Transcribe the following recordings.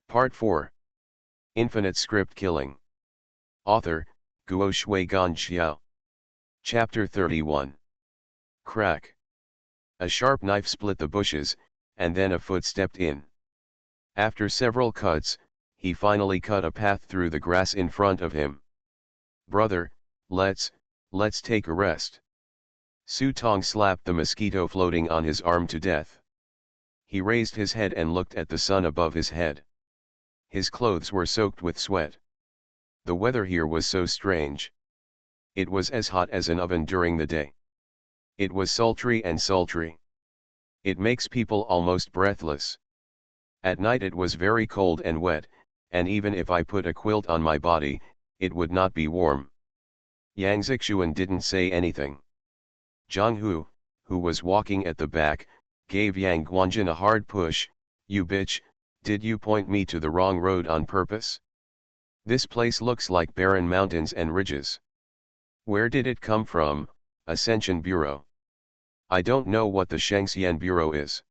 Part 4. Infinite Script Killing. Author, Guo Shui Gan Xiao. Chapter 31. Crack. A sharp knife split the bushes, and then a foot stepped in. After several cuts, he finally cut a path through the grass in front of him. "Brother, let's take a rest." Su Tong slapped the mosquito floating on his arm to death. He raised his head and looked at the sun above his head. His clothes were soaked with sweat. The weather here was so strange. It was as hot as an oven during the day. It was sultry and sultry. It makes people almost breathless. At night it was very cold and wet, and even if I put a quilt on my body, it would not be warm. Yang Zixuan didn't say anything. Zhang Hu, who was walking at the back, gave Yang Guanjin a hard push. "You bitch, did you point me to the wrong road on purpose? This place looks like barren mountains and ridges. Where did it come from, Ascension Bureau? I don't know what the Shangxian Bureau is.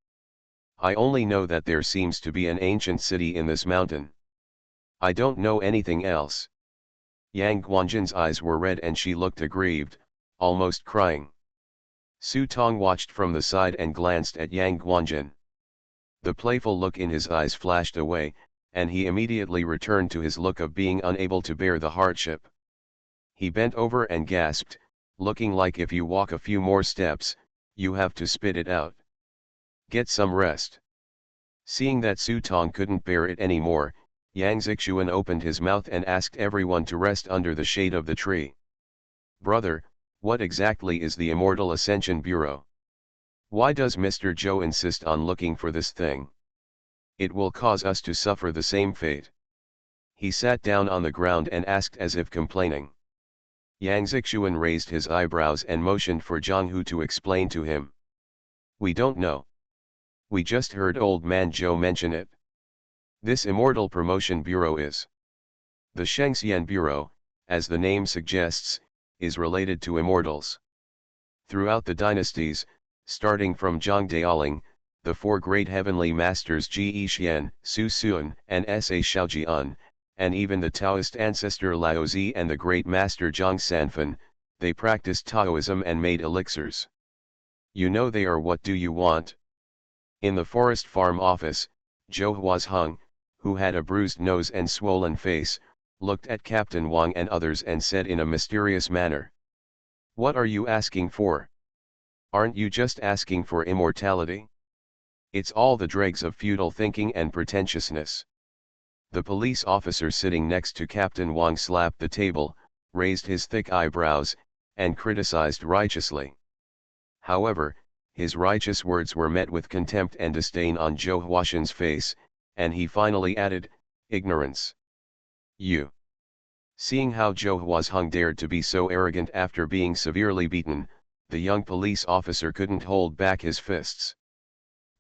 I only know that there seems to be an ancient city in this mountain. I don't know anything else." Yang Guanjin's eyes were red and she looked aggrieved, almost crying. Su Tong watched from the side and glanced at Yang Guanjin. The playful look in his eyes flashed away, and he immediately returned to his look of being unable to bear the hardship. He bent over and gasped, looking like if you walk a few more steps, you have to spit it out. "Get some rest." Seeing that Su Tong couldn't bear it anymore, Yang Zixuan opened his mouth and asked everyone to rest under the shade of the tree. "Brother, what exactly is the Immortal Ascension Bureau? Why does Mr. Zhou insist on looking for this thing? It will cause us to suffer the same fate." He sat down on the ground and asked as if complaining. Yang Zixuan raised his eyebrows and motioned for Zhang Hu to explain to him. "We don't know. We just heard old man Zhou mention it. This Immortal Promotion Bureau is. The Shangxian Bureau, as the name suggests, is related to immortals. Throughout the dynasties, starting from Zhang Daoling, the four great heavenly masters Ji Yixian, Su Sun, and Sa Shaojian, and even the Taoist ancestor Laozi and the great master Zhang Sanfan, they practiced Taoism and made elixirs. You know they are. What do you want?" In the forest farm office, Zhou Huazheng, who had a bruised nose and swollen face, looked at Captain Wang and others and said in a mysterious manner, "What are you asking for? Aren't you just asking for immortality? It's all the dregs of feudal thinking and pretentiousness." The police officer sitting next to Captain Wang slapped the table, raised his thick eyebrows, and criticized righteously. However, his righteous words were met with contempt and disdain on Zhou Huashan's face, and he finally added, "Ignorance. You." Seeing how Zhou Huazheng dared to be so arrogant after being severely beaten, the young police officer couldn't hold back his fists.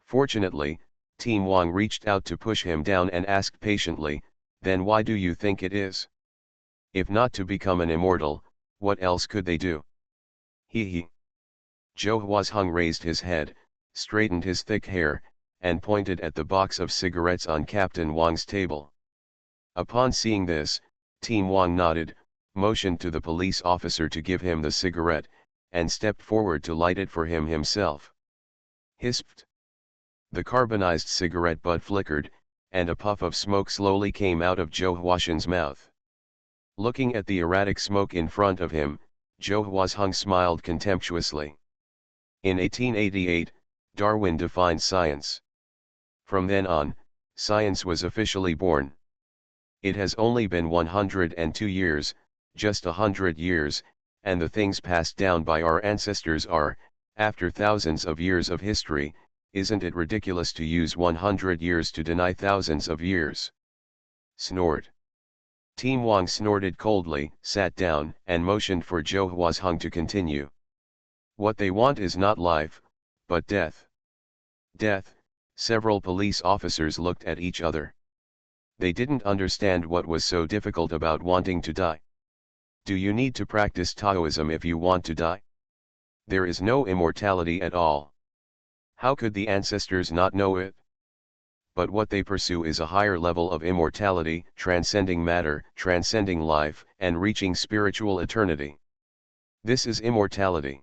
Fortunately, Team Wang reached out to push him down and asked patiently, "Then why do you think it is? If not to become an immortal, what else could they do?" He. Zhou Huazheng raised his head, straightened his thick hair, and pointed at the box of cigarettes on Captain Wang's table. Upon seeing this, Team Wang nodded, motioned to the police officer to give him the cigarette, and stepped forward to light it for him himself. Hisped. The carbonized cigarette butt flickered, and a puff of smoke slowly came out of Zhou Huashan's mouth. Looking at the erratic smoke in front of him, Zhou Huazheng smiled contemptuously. In 1888, Darwin defined science. From then on, science was officially born. It has only been 102 years, just 100 years, and the things passed down by our ancestors are, after thousands of years of history. Isn't it ridiculous to use 100 years to deny thousands of years? Snort. Team Wang snorted coldly, sat down, and motioned for Zhou Huazheng to continue. "What they want is not life, but death." Death. Several police officers looked at each other. They didn't understand what was so difficult about wanting to die. Do you need to practice Taoism if you want to die? There is no immortality at all. How could the ancestors not know it? but what they pursue is a higher level of immortality, transcending matter, transcending life, and reaching spiritual eternity. This is immortality.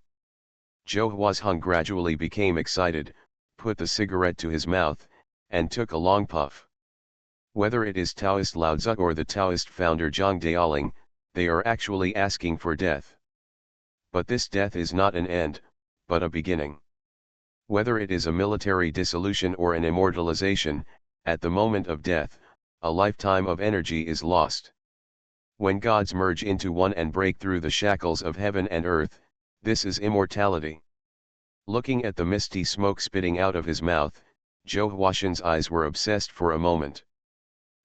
Zhou Huazheng gradually became excited, put the cigarette to his mouth, and took a long puff. Whether it is Taoist Lao Tzu or the Taoist founder Zhang Daoling, they are actually asking for death. But this death is not an end, but a beginning. Whether it is a military dissolution or an immortalization, at the moment of death, a lifetime of energy is lost. When gods merge into one and break through the shackles of heaven and earth, this is immortality. Looking at the misty smoke spitting out of his mouth, Zhou Huashan's eyes were obsessed for a moment.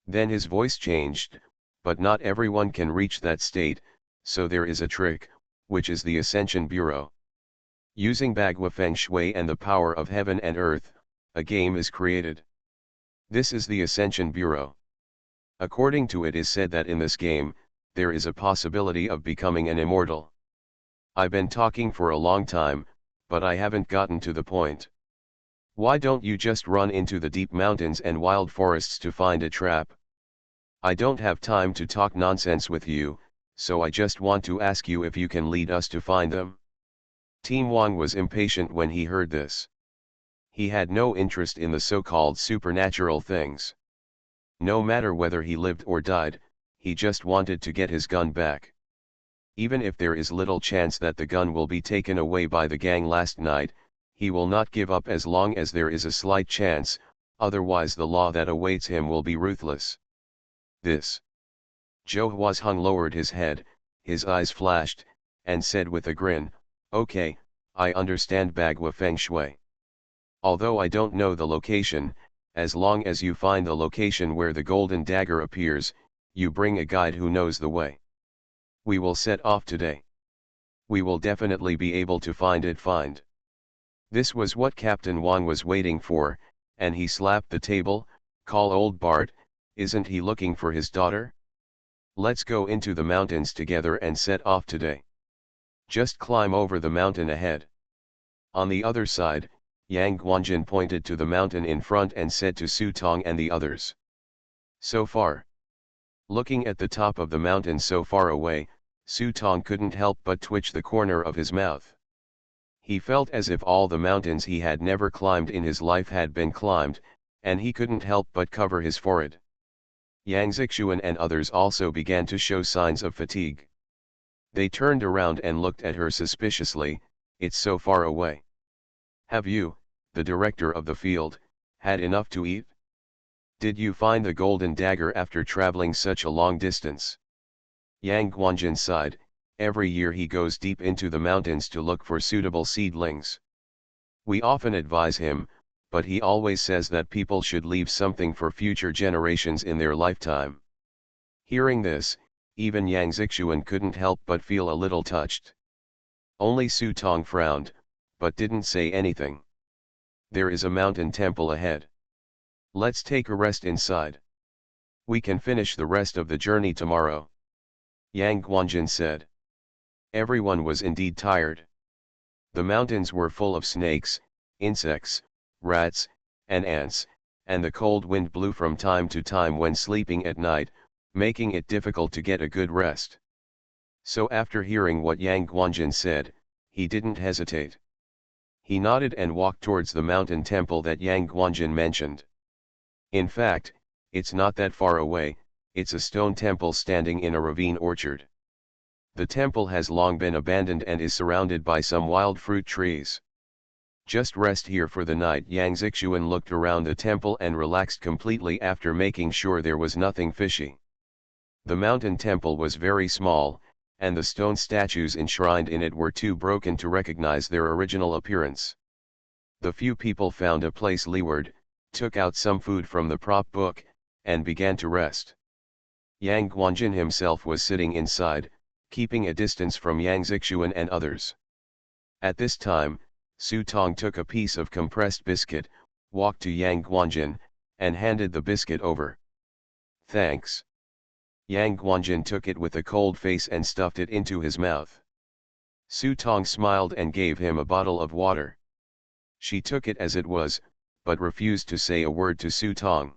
Then his voice changed, but not everyone can reach that state, so there is a trick, which is the Ascension Bureau. Using Bagua Feng Shui and the power of heaven and earth, a game is created. This is the Ascension Bureau. According to it is said that in this game, there is a possibility of becoming an immortal. I've been talking for a long time, but I haven't gotten to the point. Why don't you just run into the deep mountains and wild forests to find a trap? I don't have time to talk nonsense with you, so I just want to ask you if you can lead us to find them. Team Wang was impatient when he heard this. He had no interest in the so-called supernatural things. No matter whether he lived or died, he just wanted to get his gun back. Even if there is little chance that the gun will be taken away by the gang last night, he will not give up as long as there is a slight chance, otherwise the law that awaits him will be ruthless. This. Zhou Huazheng lowered his head, his eyes flashed, and said with a grin, "Okay, I understand Bagua Feng Shui. Although I don't know the location, as long as you find the location where the golden dagger appears, you bring a guide who knows the way. We will set off today. We will definitely be able to find it." This was what Captain Wang was waiting for, and he slapped the table. "Call old Bart, isn't he looking for his daughter? Let's go into the mountains together and set off today. Just climb over the mountain ahead." On the other side, Yang Guanjin pointed to the mountain in front and said to Su Tong and the others, "So far." Looking at the top of the mountain so far away, Su Tong couldn't help but twitch the corner of his mouth. He felt as if all the mountains he had never climbed in his life had been climbed, and he couldn't help but cover his forehead. Yang Zixuan and others also began to show signs of fatigue. They turned around and looked at her suspiciously. "It's so far away. Have you, the director of the field, had enough to eat? Did you find the golden dagger after traveling such a long distance?" Yang Guanjin sighed. Every year he goes deep into the mountains to look for suitable seedlings. We often advise him, but he always says that people should leave something for future generations in their lifetime. Hearing this, even Yang Zixuan couldn't help but feel a little touched. Only Su Tong frowned, but didn't say anything. "There is a mountain temple ahead. Let's take a rest inside. We can finish the rest of the journey tomorrow," Yang Guanjin said. Everyone was indeed tired. The mountains were full of snakes, insects, rats, and ants, and the cold wind blew from time to time when sleeping at night, making it difficult to get a good rest. So after hearing what Yang Guanjin said, he didn't hesitate. He nodded and walked towards the mountain temple that Yang Guanjin mentioned. In fact, it's not that far away, it's a stone temple standing in a ravine orchard. The temple has long been abandoned and is surrounded by some wild fruit trees. Just rest here for the night. Yang Zixuan looked around the temple and relaxed completely after making sure there was nothing fishy. The mountain temple was very small, and the stone statues enshrined in it were too broken to recognize their original appearance. The few people found a place leeward, took out some food from the prop book, and began to rest. Yang Guanjin himself was sitting inside, keeping a distance from Yang Zixuan and others. At this time, Su Tong took a piece of compressed biscuit, walked to Yang Guanjin, and handed the biscuit over. "Thanks." Yang Guanjin took it with a cold face and stuffed it into his mouth. Su Tong smiled and gave him a bottle of water. She took it as it was, but refused to say a word to Su Tong.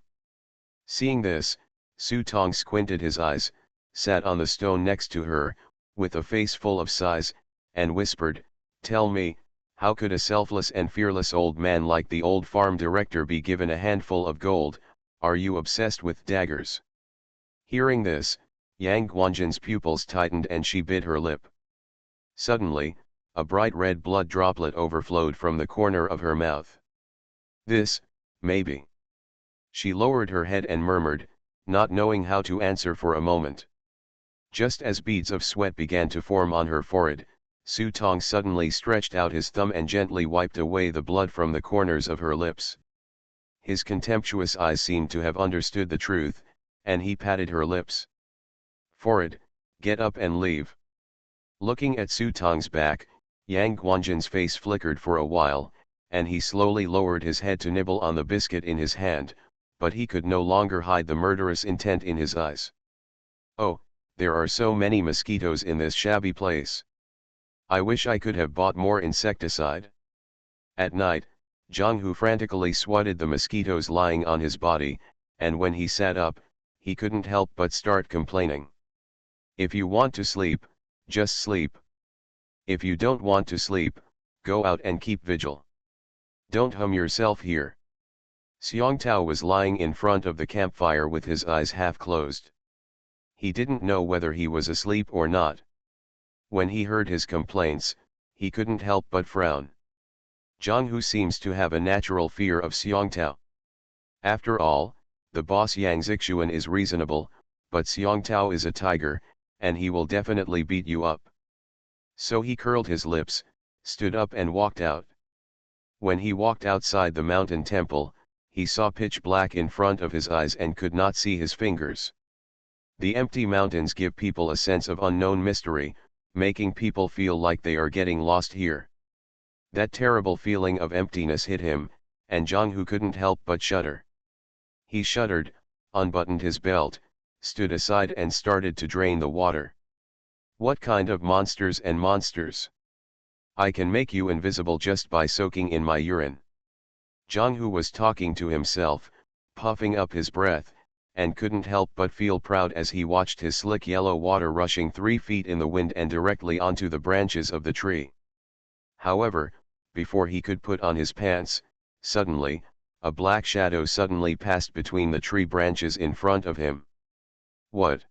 Seeing this, Su Tong squinted his eyes, sat on the stone next to her, with a face full of sighs, and whispered, "Tell me, how could a selfless and fearless old man like the old farm director be given a handful of gold? Are you obsessed with daggers?" Hearing this, Yang Guanjin's pupils tightened and she bit her lip. Suddenly, a bright red blood droplet overflowed from the corner of her mouth. "This, maybe." She lowered her head and murmured, not knowing how to answer for a moment. Just as beads of sweat began to form on her forehead, Su Tong suddenly stretched out his thumb and gently wiped away the blood from the corners of her lips. His contemptuous eyes seemed to have understood the truth, and he patted her lips. "Forehead, get up and leave." Looking at Su Tong's back, Yang Guanjin's face flickered for a while, and he slowly lowered his head to nibble on the biscuit in his hand, but he could no longer hide the murderous intent in his eyes. "Oh, there are so many mosquitoes in this shabby place. I wish I could have bought more insecticide." At night, Zhang Hu frantically swatted the mosquitoes lying on his body, and when he sat up, he couldn't help but start complaining. "If you want to sleep, just sleep. If you don't want to sleep, go out and keep vigil. Don't hum yourself here." Xiong Tao was lying in front of the campfire with his eyes half closed. He didn't know whether he was asleep or not. When he heard his complaints, he couldn't help but frown. Zhang Hu seems to have a natural fear of Xiong Tao. After all, the boss Yang Zixuan is reasonable, but Xiong Tao is a tiger, and he will definitely beat you up. So he curled his lips, stood up and walked out. When he walked outside the mountain temple, he saw pitch black in front of his eyes and could not see his fingers. The empty mountains give people a sense of unknown mystery, making people feel like they are getting lost here. That terrible feeling of emptiness hit him, and Zhang Hu couldn't help but shudder. He shuddered, unbuttoned his belt, stood aside and started to drain the water. "What kind of monsters and monsters? I can make you invisible just by soaking in my urine." Zhang Hu was talking to himself, puffing up his breath, and couldn't help but feel proud as he watched his slick yellow water rushing 3 feet in the wind and directly onto the branches of the tree. However, before he could put on his pants, suddenly, a black shadow suddenly passed between the tree branches in front of him. "What?"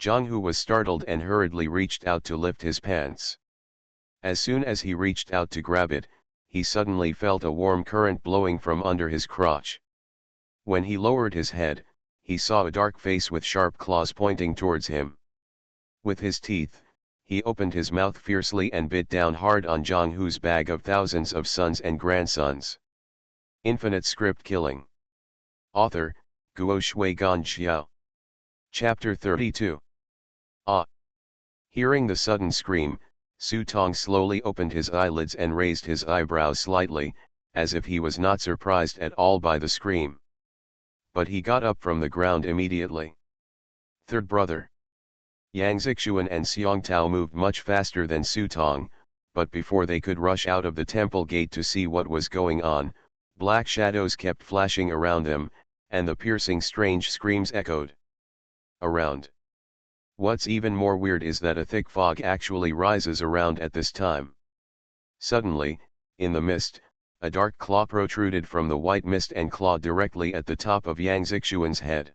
Zhang Hu was startled and hurriedly reached out to lift his pants. As soon as he reached out to grab it, he suddenly felt a warm current blowing from under his crotch. When he lowered his head, he saw a dark face with sharp claws pointing towards him. With his teeth, he opened his mouth fiercely and bit down hard on Zhang Hu's bag of thousands of sons and grandsons. Infinite Script Killing. Author, Guo Shui Gan Xiao. Chapter 32. Ah! Hearing the sudden scream, Su Tong slowly opened his eyelids and raised his eyebrows slightly, as if he was not surprised at all by the scream. But he got up from the ground immediately. "Third brother." Yang Zixuan and Xiong Tao moved much faster than Su Tong, but before they could rush out of the temple gate to see what was going on, black shadows kept flashing around them, and the piercing strange screams echoed around. What's even more weird is that a thick fog actually rises around at this time. Suddenly, in the mist, a dark claw protruded from the white mist and clawed directly at the top of Yang Zixuan's head.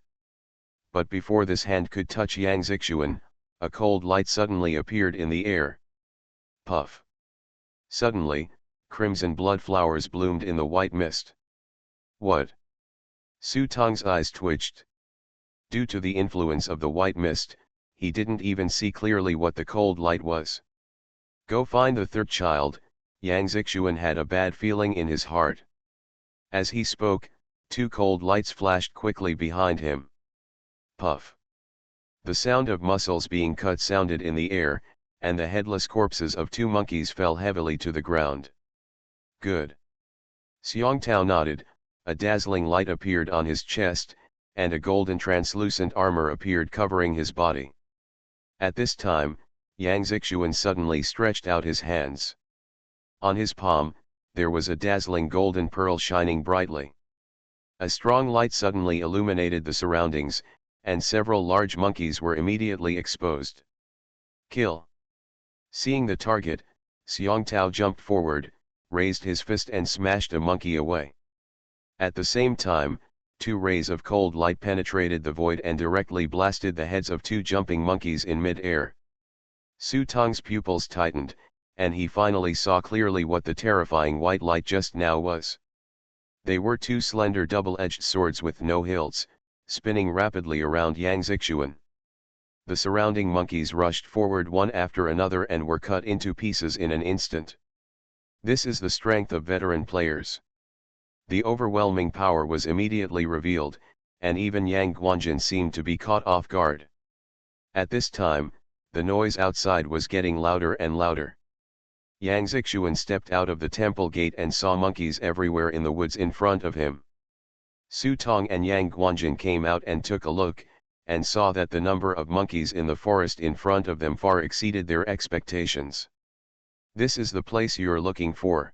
But before this hand could touch Yang Zixuan, a cold light suddenly appeared in the air. Puff! Suddenly, crimson blood flowers bloomed in the white mist. "What?" Su Tong's eyes twitched. Due to the influence of the white mist, he didn't even see clearly what the cold light was. "Go find the third child." Yang Zixuan had a bad feeling in his heart. As he spoke, 2 cold lights flashed quickly behind him. Puff! The sound of muscles being cut sounded in the air, and the headless corpses of 2 monkeys fell heavily to the ground. "Good." Xiong Tao nodded, a dazzling light appeared on his chest, and a golden translucent armor appeared covering his body. At this time, Yang Zixuan suddenly stretched out his hands. On his palm, there was a dazzling golden pearl shining brightly. A strong light suddenly illuminated the surroundings, and several large monkeys were immediately exposed. Kill. Seeing the target, Xiong Tao jumped forward, raised his fist and smashed a monkey away. At the same time, two rays of cold light penetrated the void and directly blasted the heads of two jumping monkeys in mid-air. Su Tong's pupils tightened, and he finally saw clearly what the terrifying white light just now was. They were two slender double-edged swords with no hilts, spinning rapidly around Yang Zixuan. The surrounding monkeys rushed forward one after another and were cut into pieces in an instant. This is the strength of veteran players. The overwhelming power was immediately revealed, and even Yang Guanjin seemed to be caught off guard. At this time, the noise outside was getting louder and louder. Yang Zixuan stepped out of the temple gate and saw monkeys everywhere in the woods in front of him. Su Tong and Yang Guanjin came out and took a look, and saw that the number of monkeys in the forest in front of them far exceeded their expectations. This is the place you're looking for.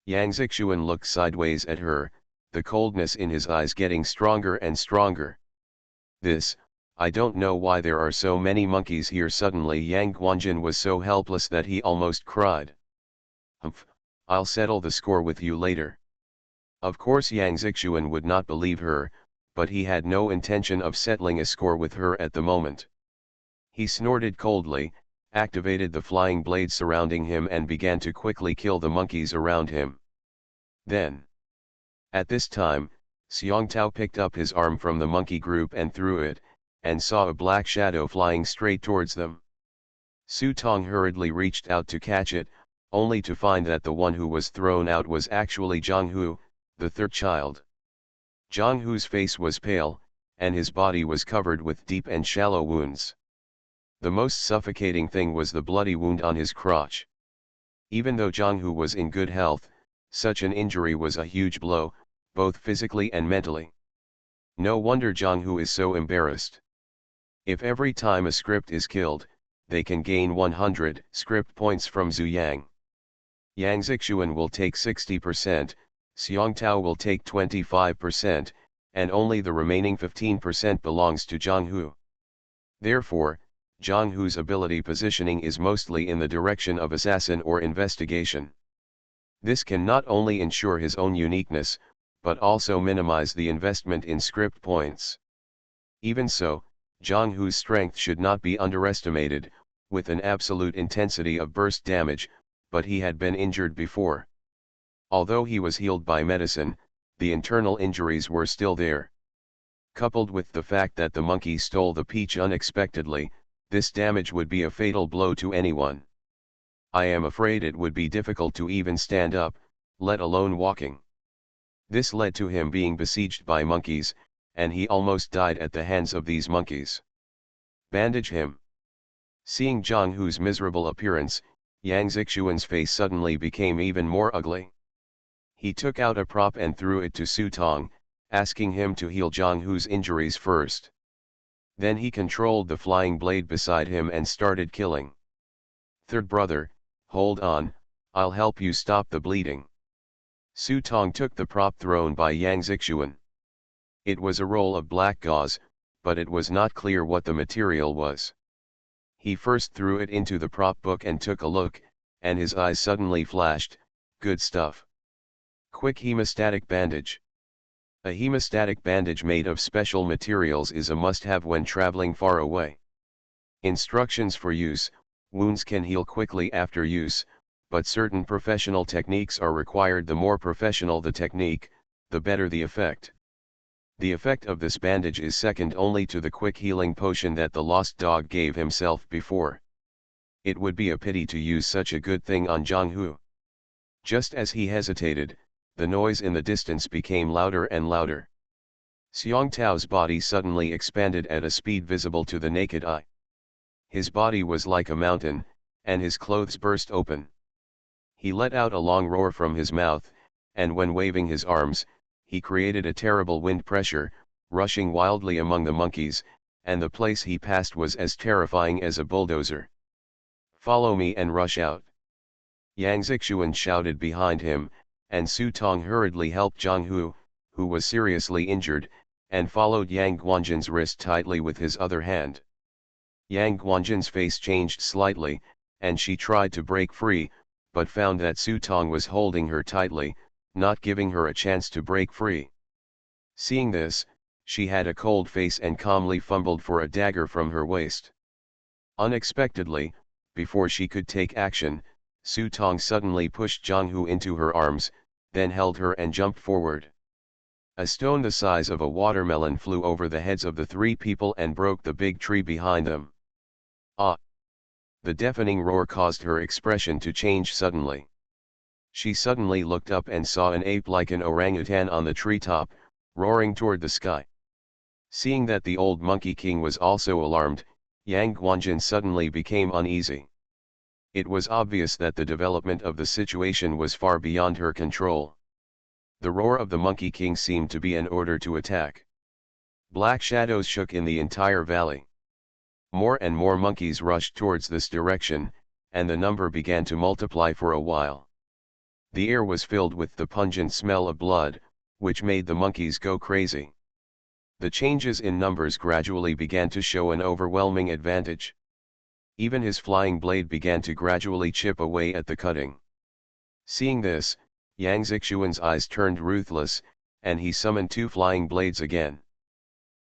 Yang Zixuan looked sideways at her, the coldness in his eyes getting stronger and stronger. I don't know why there are so many monkeys here. Suddenly Yang Guanjin was so helpless that he almost cried. Humph, I'll settle the score with you later. Of course Yang Zixuan would not believe her, but he had no intention of settling a score with her at the moment. He snorted coldly, activated the flying blade surrounding him and began to quickly kill the monkeys around him. Then, at this time, Xiong Tao picked up his arm from the monkey group and threw it, and saw a black shadow flying straight towards them. Su Tong hurriedly reached out to catch it, only to find that the one who was thrown out was actually Zhang Hu, the third child. Zhang Hu's face was pale, and his body was covered with deep and shallow wounds. The most suffocating thing was the bloody wound on his crotch. Even though Zhang Hu was in good health, such an injury was a huge blow, both physically and mentally. No wonder Zhang Hu is so embarrassed. If every time a script is killed, they can gain 100 script points from Zhu Yang. Yang Zixuan will take 60%, Xiong Tao will take 25%, and only the remaining 15% belongs to Zhang Hu. Therefore, Zhang Hu's ability positioning is mostly in the direction of assassin or investigation. This can not only ensure his own uniqueness, but also minimize the investment in script points. Even so, Zhang Hu's strength should not be underestimated, with an absolute intensity of burst damage, but he had been injured before. Although he was healed by medicine, the internal injuries were still there. Coupled with the fact that the monkey stole the peach unexpectedly, this damage would be a fatal blow to anyone. I am afraid it would be difficult to even stand up, let alone walking. This led to him being besieged by monkeys, and he almost died at the hands of these monkeys. Bandage him. Seeing Zhang Hu's miserable appearance, Yang Zixuan's face suddenly became even more ugly. He took out a prop and threw it to Su Tong, asking him to heal Zhang Hu's injuries first. Then he controlled the flying blade beside him and started killing. Third brother, hold on, I'll help you stop the bleeding. Su Tong took the prop thrown by Yang Zixuan. It was a roll of black gauze, but it was not clear what the material was. He first threw it into the prop book and took a look, and his eyes suddenly flashed, good stuff. Quick hemostatic bandage. A hemostatic bandage made of special materials is a must-have when traveling far away. Instructions for use: wounds can heal quickly after use, but certain professional techniques are required. The more professional the technique, the better the effect. The effect of this bandage is second only to the quick healing potion that the lost dog gave himself before. It would be a pity to use such a good thing on Zhang Hu. Just as he hesitated, the noise in the distance became louder and louder. Xiong Tao's body suddenly expanded at a speed visible to the naked eye. His body was like a mountain, and his clothes burst open. He let out a long roar from his mouth, and when waving his arms, he created a terrible wind pressure, rushing wildly among the monkeys, and the place he passed was as terrifying as a bulldozer. Follow me and rush out. Yang Zixuan shouted behind him, and Su Tong hurriedly helped Zhang Hu, who was seriously injured, and followed Yang Guanjin's wrist tightly with his other hand. Yang Guanjin's face changed slightly, and she tried to break free, but found that Su Tong was holding her tightly, not giving her a chance to break free. Seeing this, she had a cold face and calmly fumbled for a dagger from her waist. Unexpectedly, before she could take action, Su Tong suddenly pushed Zhang Hu into her arms, then held her and jumped forward. A stone the size of a watermelon flew over the heads of the three people and broke the big tree behind them. Ah! The deafening roar caused her expression to change suddenly. She suddenly looked up and saw an ape like an orangutan on the treetop, roaring toward the sky. Seeing that the old Monkey King was also alarmed, Yang Guanjin suddenly became uneasy. It was obvious that the development of the situation was far beyond her control. The roar of the Monkey King seemed to be an order to attack. Black shadows shook in the entire valley. More and more monkeys rushed towards this direction, and the number began to multiply for a while. The air was filled with the pungent smell of blood, which made the monkeys go crazy. The changes in numbers gradually began to show an overwhelming advantage. Even his flying blade began to gradually chip away at the cutting. Seeing this, Yang Zixuan's eyes turned ruthless, and he summoned 2 flying blades again.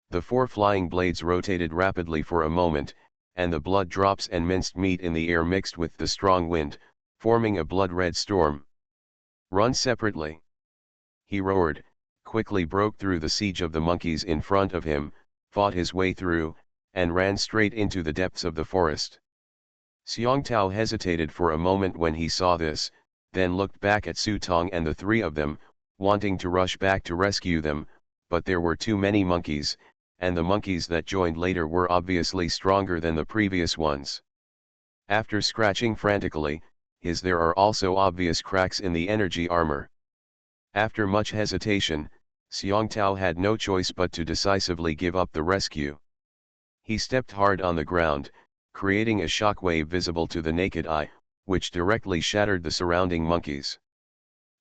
The 4 flying blades rotated rapidly for a moment, and the blood drops and minced meat in the air mixed with the strong wind, forming a blood-red storm. "Run separately!" he roared, quickly broke through the siege of the monkeys in front of him, fought his way through, and ran straight into the depths of the forest. Xiong Tao hesitated for a moment when he saw this, then looked back at Su Tong and the 3 of them, wanting to rush back to rescue them, but there were too many monkeys, and the monkeys that joined later were obviously stronger than the previous ones. After scratching frantically, there are also obvious cracks in the energy armor. After much hesitation, Xiong Tao had no choice but to decisively give up the rescue. He stepped hard on the ground, creating a shockwave visible to the naked eye, which directly shattered the surrounding monkeys.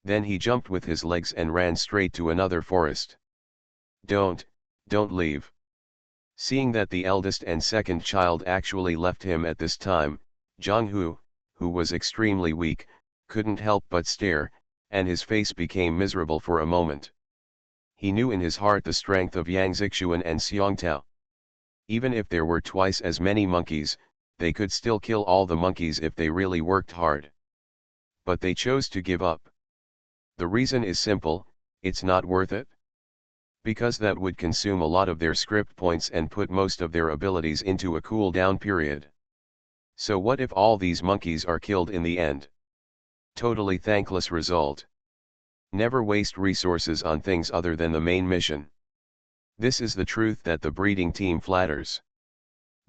Then he jumped with his legs and ran straight to another forest. Don't leave." Seeing that the eldest and second child actually left him at this time, Zhang Hu, who was extremely weak, couldn't help but stare, and his face became miserable for a moment. He knew in his heart the strength of Yang Zixuan and Xiong Tao. Even if there were twice as many monkeys, they could still kill all the monkeys if they really worked hard. But they chose to give up. The reason is simple: it's not worth it. Because that would consume a lot of their script points and put most of their abilities into a cooldown period. So what if all these monkeys are killed in the end? Totally thankless result. Never waste resources on things other than the main mission. This is the truth that the breeding team flatters.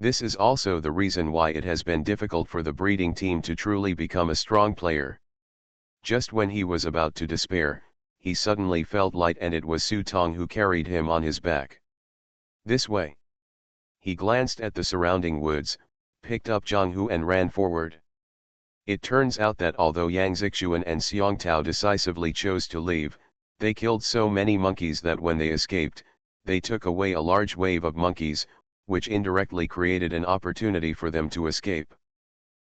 This is also the reason why it has been difficult for the breeding team to truly become a strong player. Just when he was about to despair, he suddenly felt light, and it was Su Tong who carried him on his back. "This way." He glanced at the surrounding woods, picked up Zhang Hu and ran forward. It turns out that although Yang Zixuan and Xiong Tao decisively chose to leave, they killed so many monkeys that when they escaped, they took away a large wave of monkeys, which indirectly created an opportunity for them to escape.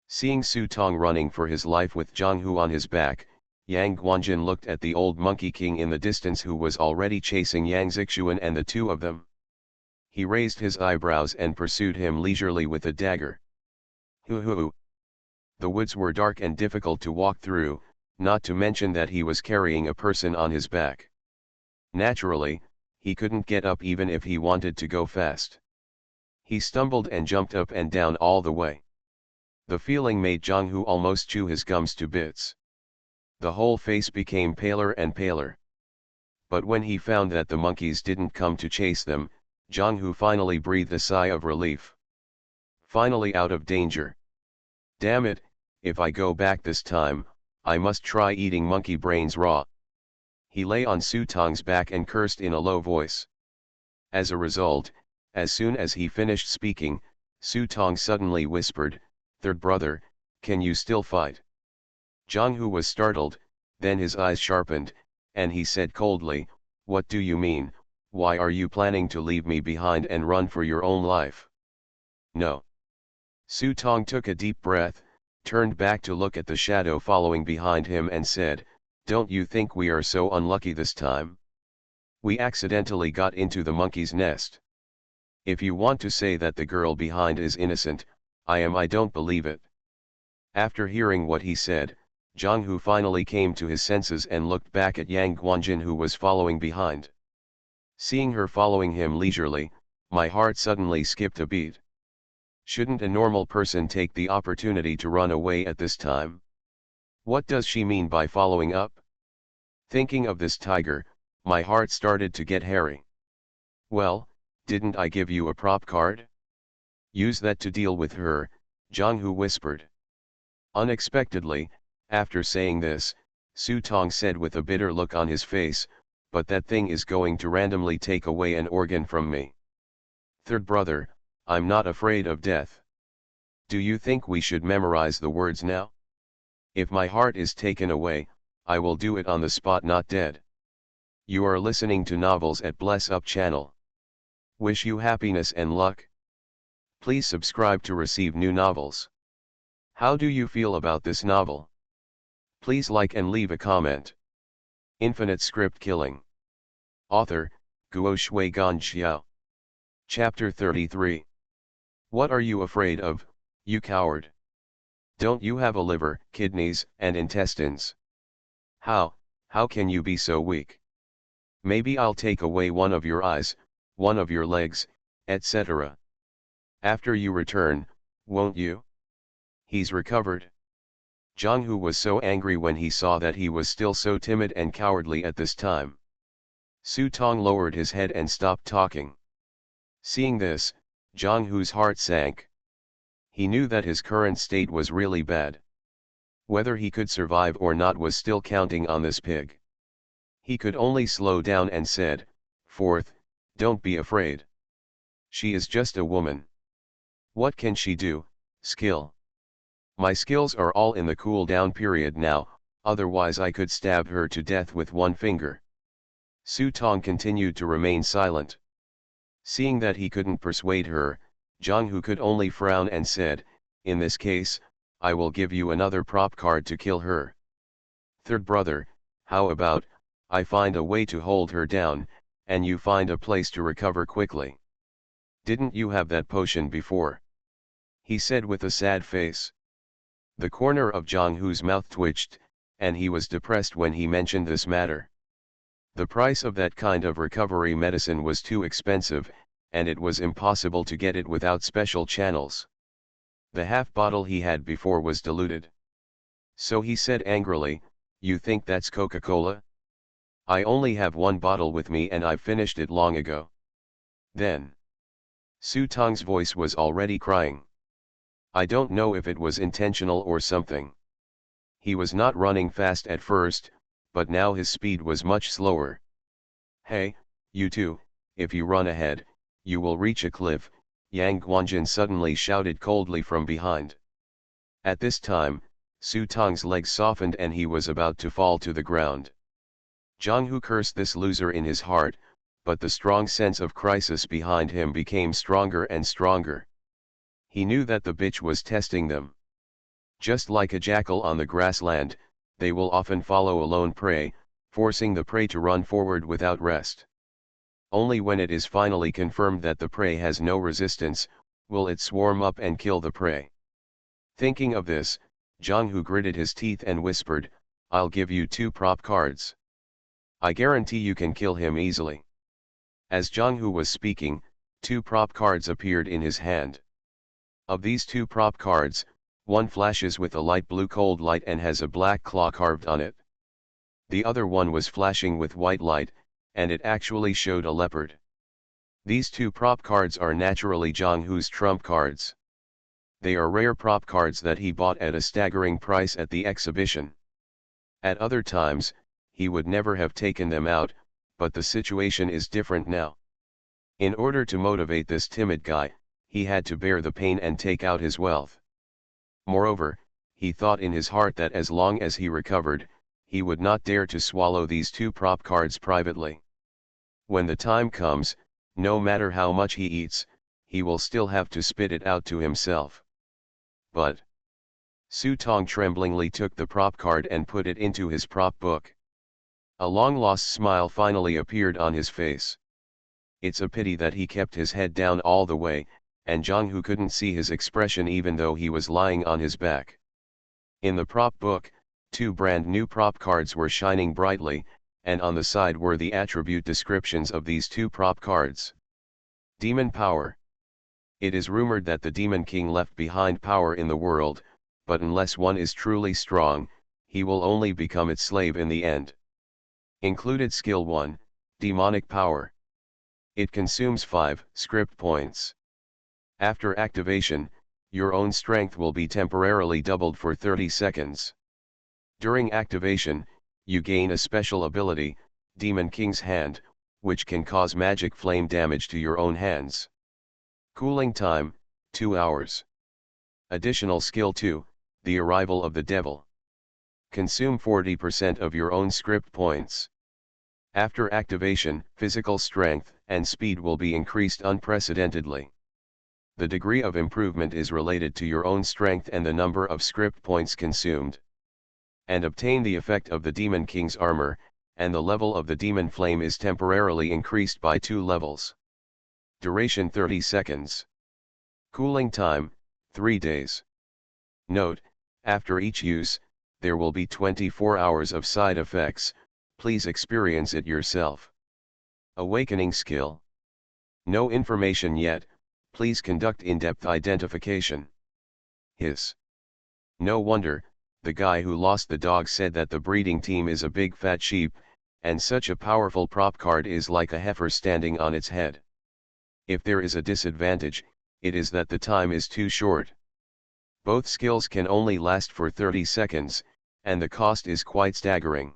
Seeing Su Tong running for his life with Zhang Hu on his back, Yang Guanjin looked at the old Monkey King in the distance, who was already chasing Yang Zixuan and the 2 of them. He raised his eyebrows and pursued him leisurely with a dagger. Hoo. The woods were dark and difficult to walk through, not to mention that he was carrying a person on his back. Naturally, he couldn't get up even if he wanted to go fast. He stumbled and jumped up and down all the way. The feeling made Zhang Hu almost chew his gums to bits. The whole face became paler and paler. But when he found that the monkeys didn't come to chase them, Zhang Hu finally breathed a sigh of relief. Finally out of danger. Damn it, if I go back this time, I must try eating monkey brains raw. He lay on Su Tong's back and cursed in a low voice. As a result, as soon as he finished speaking, Su Tong suddenly whispered, "Third brother, can you still fight?" Zhang Hu was startled, then his eyes sharpened, and he said coldly, "What do you mean? Why are you planning to leave me behind and run for your own life?" "No." Su Tong took a deep breath, turned back to look at the shadow following behind him and said, "Don't you think we are so unlucky this time? We accidentally got into the monkey's nest. If you want to say that the girl behind is innocent, I don't believe it." After hearing what he said, Zhang Hu finally came to his senses and looked back at Yang Guanjin who was following behind. Seeing her following him leisurely, my heart suddenly skipped a beat. Shouldn't a normal person take the opportunity to run away at this time? What does she mean by following up? Thinking of this tiger, my heart started to get hairy. "Well, didn't I give you a prop card? Use that to deal with her," Zhang Hu whispered. Unexpectedly, after saying this, Su Tong said with a bitter look on his face, "But that thing is going to randomly take away an organ from me. Third brother, I'm not afraid of death. Do you think we should memorize the words now? If my heart is taken away, I will do it on the spot, not dead." You are listening to Novels at Bless Up channel. Wish you happiness and luck. Please subscribe to receive new novels. How do you feel about this novel? Please like and leave a comment. Infinite Script Killing. Author, Guo Shui Gan Xiao. Chapter 33. What are you afraid of, you coward? Don't you have a liver, kidneys, and intestines? How can you be so weak? Maybe I'll take away one of your eyes, one of your legs, etc. After you return, won't you? He's recovered. Zhang Hu was so angry when he saw that he was still so timid and cowardly at this time. Su Tong lowered his head and stopped talking. Seeing this, Zhang Hu's heart sank. He knew that his current state was really bad. Whether he could survive or not was still counting on this pig. He could only slow down and said, "Fourth, don't be afraid. She is just a woman. What can she do? Skill. My skills are all in the cool down period now, otherwise I could stab her to death with one finger." Su Tong continued to remain silent. Seeing that he couldn't persuade her, Zhang Hu could only frown and said, "In this case, I will give you another prop card to kill her. Third brother, how about, I find a way to hold her down, and you find a place to recover quickly? Didn't you have that potion before?" he said with a sad face. The corner of Zhang Hu's mouth twitched, and he was depressed when he mentioned this matter. The price of that kind of recovery medicine was too expensive, and it was impossible to get it without special channels. The half bottle he had before was diluted. So he said angrily, "You think that's Coca-Cola? I only have one bottle with me and I've finished it long ago." Then Su Tong's voice was already crying. I don't know if it was intentional or something. He was not running fast at first, but now his speed was much slower. "Hey, you two, if you run ahead, you will reach a cliff," Yang Guanjin suddenly shouted coldly from behind. At this time, Su Tong's legs softened and he was about to fall to the ground. Zhang Hu cursed this loser in his heart, but the strong sense of crisis behind him became stronger and stronger. He knew that the bitch was testing them. Just like a jackal on the grassland, they will often follow a lone prey, forcing the prey to run forward without rest. Only when it is finally confirmed that the prey has no resistance, will it swarm up and kill the prey. Thinking of this, Zhang Hu gritted his teeth and whispered, "I'll give you 2 prop cards. I guarantee you can kill him easily." As Zhang Hu was speaking, 2 prop cards appeared in his hand. Of these 2 prop cards, one flashes with a light blue cold light and has a black claw carved on it. The other one was flashing with white light, and it actually showed a leopard. These 2 prop cards are naturally Zhang Hu's trump cards. They are rare prop cards that he bought at a staggering price at the exhibition. At other times, he would never have taken them out, but the situation is different now. In order to motivate this timid guy, he had to bear the pain and take out his wealth. Moreover, he thought in his heart that as long as he recovered, he would not dare to swallow these 2 prop cards privately. When the time comes, no matter how much he eats, he will still have to spit it out to himself. But Su Tong tremblingly took the prop card and put it into his prop book. A long-lost smile finally appeared on his face. It's a pity that he kept his head down all the way, and Jong-Hoo couldn't see his expression even though he was lying on his back. In the prop book, 2 brand new prop cards were shining brightly, and on the side were the attribute descriptions of these 2 prop cards. Demon Power. It is rumored that the Demon King left behind power in the world, but unless one is truly strong, he will only become its slave in the end. Included Skill 1, Demonic Power. It consumes 5 script points. After activation, your own strength will be temporarily doubled for 30 seconds. During activation, you gain a special ability, Demon King's Hand, which can cause magic flame damage to your own hands. Cooling time, 2 hours. Additional Skill 2, the Arrival of the Devil. Consume 40% of your own script points. After activation, physical strength and speed will be increased unprecedentedly. The degree of improvement is related to your own strength and the number of script points consumed. And obtain the effect of the Demon King's armor, and the level of the Demon Flame is temporarily increased by 2 levels. Duration 30 seconds. Cooling time, 3 days. Note, after each use, there will be 24 hours of side effects, please experience it yourself. Awakening Skill. No information yet, please conduct in-depth identification. Hiss. No wonder, the guy who lost the dog said that the breeding team is a big fat sheep, and such a powerful prop card is like a heifer standing on its head. If there is a disadvantage, it is that the time is too short. Both skills can only last for 30 seconds, and the cost is quite staggering.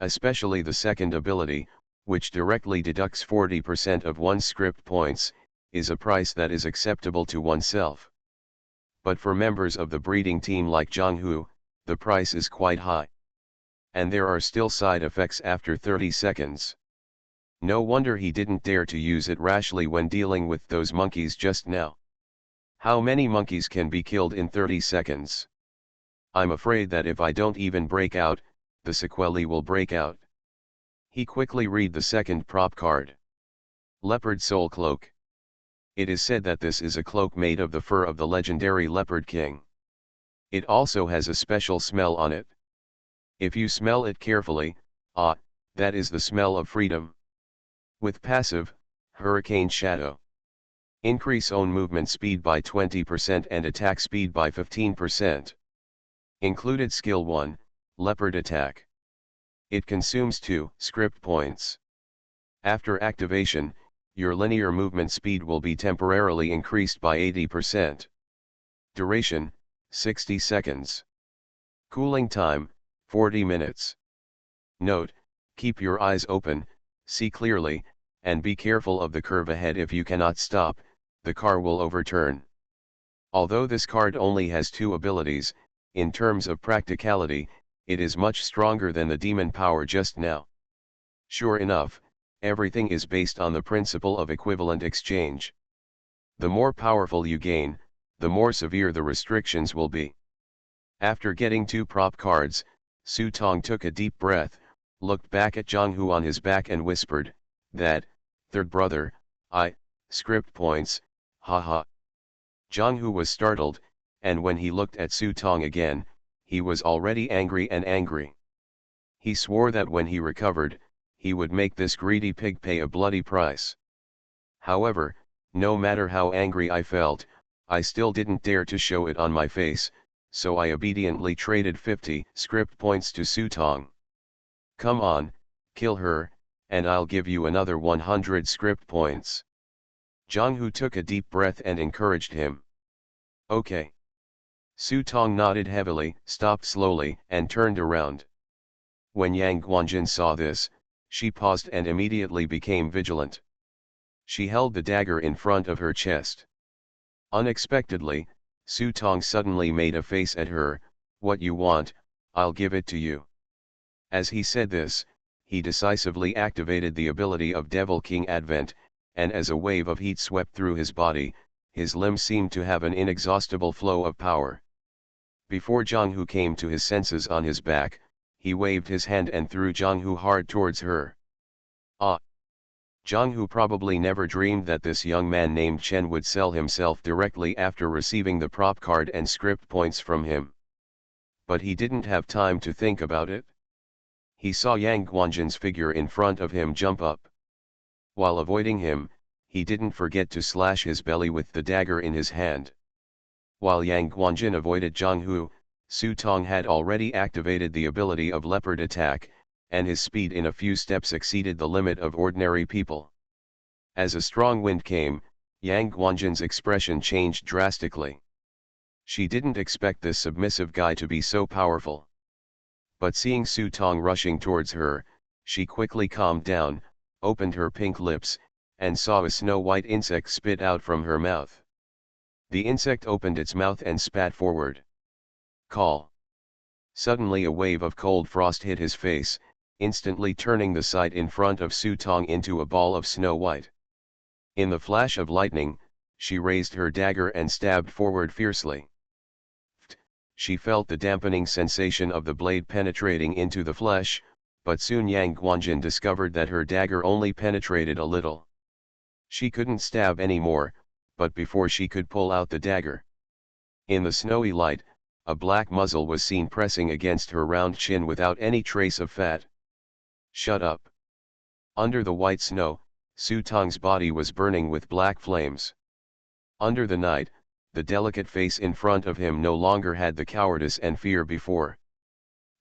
Especially the second ability, which directly deducts 40% of one's script points, is a price that is acceptable to oneself. But for members of the breeding team like Jong-Hoo, the price is quite high. And there are still side effects after 30 seconds. No wonder he didn't dare to use it rashly when dealing with those monkeys just now. How many monkeys can be killed in 30 seconds? I'm afraid that if I don't even break out, the sequelae will break out. He quickly read the second prop card. Leopard Soul Cloak. It is said that this is a cloak made of the fur of the legendary Leopard King. It also has a special smell on it. If you smell it carefully, that is the smell of freedom. With passive, Hurricane Shadow. Increase own movement speed by 20% and attack speed by 15%. Included Skill 1, Leopard Attack. It consumes 2 script points. After activation, your linear movement speed will be temporarily increased by 80%. Duration, 60 seconds. Cooling time, 40 minutes. Note, keep your eyes open, see clearly, and be careful of the curve ahead. If you cannot stop, the car will overturn. Although this card only has 2 abilities, in terms of practicality, it is much stronger than the demon power just now. Sure enough, everything is based on the principle of equivalent exchange. The more powerful you gain, the more severe the restrictions will be. After getting 2 prop cards, Su Tong took a deep breath, looked back at Jong-Hoo on his back and whispered, "That, third brother, script points, haha." Jong-Hoo was startled, and when he looked at Su Tong again, he was already angry. He swore that when he recovered, he would make this greedy pig pay a bloody price. However, no matter how angry I felt, I still didn't dare to show it on my face, so I obediently traded 50 script points to Su Tong. "Come on, kill her, and I'll give you another 100 script points." Jong-Hoo took a deep breath and encouraged him. "Okay." Su Tong nodded heavily, stopped slowly, and turned around. When Yang Guanjin saw this, she paused and immediately became vigilant. She held the dagger in front of her chest. Unexpectedly, Su Tong suddenly made a face at her. What you want, I'll give it to you. As he said this, he decisively activated the ability of Devil King Advent, and as a wave of heat swept through his body, his limbs seemed to have an inexhaustible flow of power. Before Jong-Hu came to his senses on his back, he waved his hand and threw Jong-Hu hard towards her. Ah! Jong-Hu probably never dreamed that this young man named Chen would sell himself directly after receiving the prop card and script points from him. But he didn't have time to think about it. He saw Yang Guanjin's figure in front of him jump up. While avoiding him, he didn't forget to slash his belly with the dagger in his hand. While Yang Guanjin avoided Jong-Hu, Su Tong had already activated the ability of Leopard Attack, and his speed in a few steps exceeded the limit of ordinary people. As a strong wind came, Yang Guanjin's expression changed drastically. She didn't expect this submissive guy to be so powerful. But seeing Su Tong rushing towards her, she quickly calmed down, opened her pink lips, and saw a snow-white insect spit out from her mouth. The insect opened its mouth and spat forward. Call. Suddenly a wave of cold frost hit his face, instantly turning the sight in front of Su Tong into a ball of snow white. In the flash of lightning, she raised her dagger and stabbed forward fiercely. She felt the dampening sensation of the blade penetrating into the flesh, but soon Yang Guanjin discovered that her dagger only penetrated a little. She couldn't stab anymore, but before she could pull out the dagger, in the snowy light, a black muzzle was seen pressing against her round chin without any trace of fat. Shut up. Under the white snow, Su Tong's body was burning with black flames. Under the night, the delicate face in front of him no longer had the cowardice and fear before.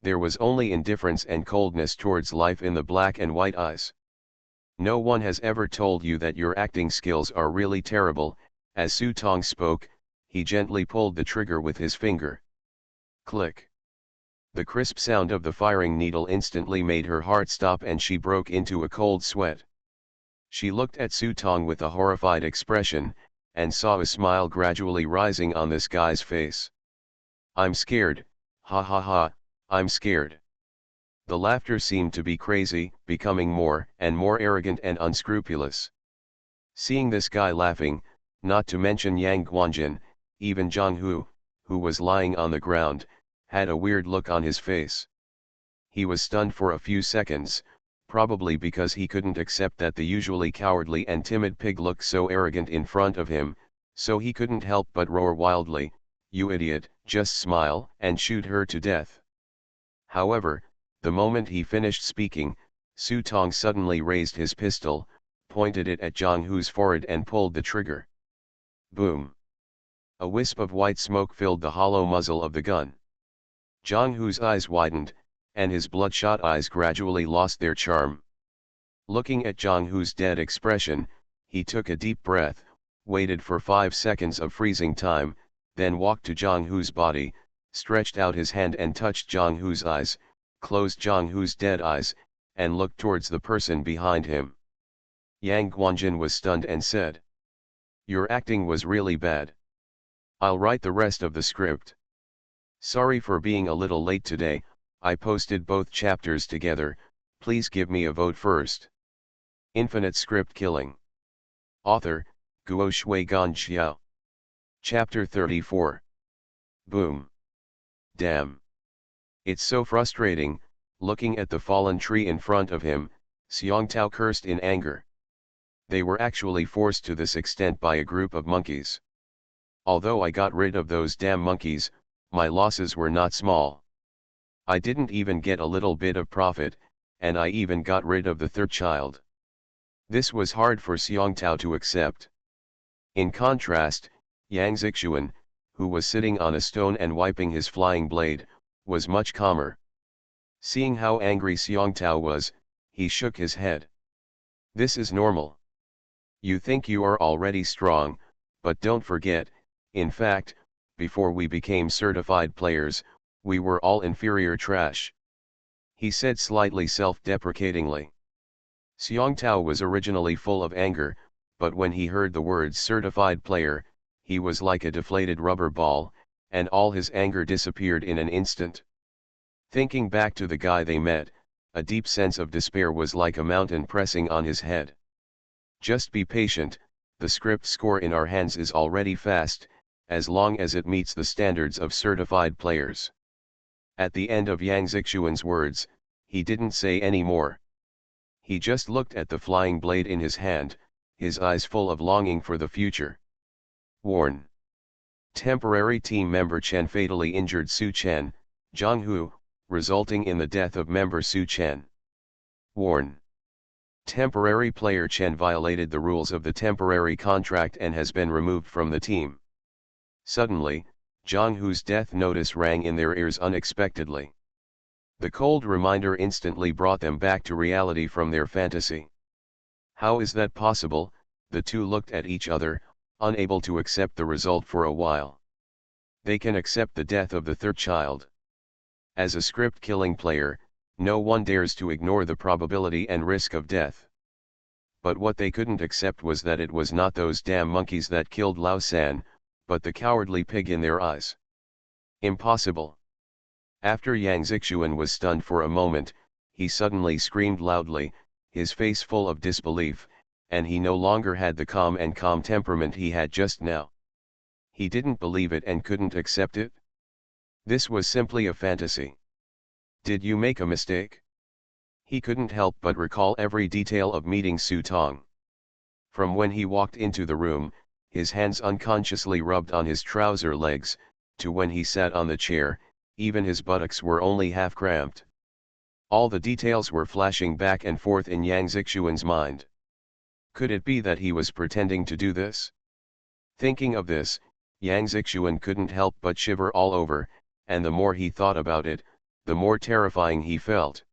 There was only indifference and coldness towards life in the black and white eyes. No one has ever told you that your acting skills are really terrible. As Su Tong spoke, he gently pulled the trigger with his finger. Click. The crisp sound of the firing needle instantly made her heart stop and she broke into a cold sweat. She looked at Su Tong with a horrified expression, and saw a smile gradually rising on this guy's face. I'm scared, ha ha ha, I'm scared. The laughter seemed to be crazy, becoming more and more arrogant and unscrupulous. Seeing this guy laughing, not to mention Yang Guanjin, even Jong-Hu, who was lying on the ground, had a weird look on his face. He was stunned for a few seconds, probably because he couldn't accept that the usually cowardly and timid pig looked so arrogant in front of him, so he couldn't help but roar wildly, "You idiot, just smile and shoot her to death." However, the moment he finished speaking, Su Tong suddenly raised his pistol, pointed it at Jong-Hu's forehead and pulled the trigger. Boom! A wisp of white smoke filled the hollow muzzle of the gun. Jong-Hu's eyes widened, and his bloodshot eyes gradually lost their charm. Looking at Jong-Hu's dead expression, he took a deep breath, waited for 5 seconds of freezing time, then walked to Jong-Hu's body, stretched out his hand and touched Jong-Hu's eyes, closed Jong-Hu's dead eyes, and looked towards the person behind him. Yang Guanjin was stunned and said, "Your acting was really bad. I'll write the rest of the script. Sorry for being a little late today, I posted both chapters together, please give me a vote first." Infinite Script Killing. Author, Guo Shui Gan Xiao. Chapter 34. Boom. Damn. It's so frustrating, looking at the fallen tree in front of him, Xiong Tao cursed in anger. They were actually forced to this extent by a group of monkeys. Although I got rid of those damn monkeys, my losses were not small. I didn't even get a little bit of profit, and I even got rid of the third child. This was hard for Xiong Tao to accept. In contrast, Yang Zixuan, who was sitting on a stone and wiping his flying blade, was much calmer. Seeing how angry Xiong Tao was, he shook his head. This is normal. You think you are already strong, but don't forget, in fact, before we became certified players, we were all inferior trash. He said slightly self-deprecatingly. Xiong Tao was originally full of anger, but when he heard the words certified player, he was like a deflated rubber ball, and all his anger disappeared in an instant. Thinking back to the guy they met, a deep sense of despair was like a mountain pressing on his head. Just be patient, the script score in our hands is already fast, as long as it meets the standards of certified players. At the end of Yang Zixuan's words, he didn't say any more. He just looked at the flying blade in his hand, his eyes full of longing for the future. Warn. Temporary team member Chen fatally injured Su Chen, Zhonghu, resulting in the death of member Su Chen. Warn. Temporary player Chen violated the rules of the temporary contract and has been removed from the team. Suddenly, Zhonghu's death notice rang in their ears unexpectedly. The cold reminder instantly brought them back to reality from their fantasy. How is that possible? The two looked at each other, unable to accept the result for a while. They can accept the death of the third child. As a script-killing player, no one dares to ignore the probability and risk of death. But what they couldn't accept was that it was not those damn monkeys that killed Lao San, but the cowardly pig in their eyes. Impossible. After Yang Zixuan was stunned for a moment, he suddenly screamed loudly, his face full of disbelief, and he no longer had the calm temperament he had just now. He didn't believe it and couldn't accept it. This was simply a fantasy. Did you make a mistake? He couldn't help but recall every detail of meeting Su Tong. From when he walked into the room, his hands unconsciously rubbed on his trouser legs, to when he sat on the chair, even his buttocks were only half cramped. All the details were flashing back and forth in Yang Zixuan's mind. Could it be that he was pretending to do this? Thinking of this, Yang Zixuan couldn't help but shiver all over, and the more he thought about it, the more terrifying he felt.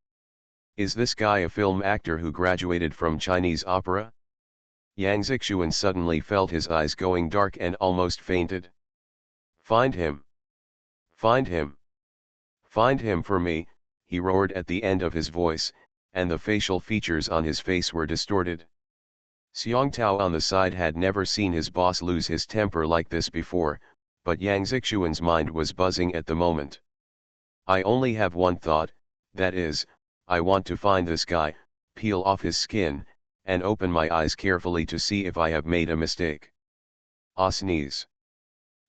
Is this guy a film actor who graduated from Chinese opera? Yang Zixuan suddenly felt his eyes going dark and almost fainted. Find him! Find him! Find him for me, he roared at the end of his voice, and the facial features on his face were distorted. Xiong Tao on the side had never seen his boss lose his temper like this before, but Yang Zixuan's mind was buzzing at the moment. I only have one thought, that is, I want to find this guy, peel off his skin, and open my eyes carefully to see if I have made a mistake. Ah, sneeze.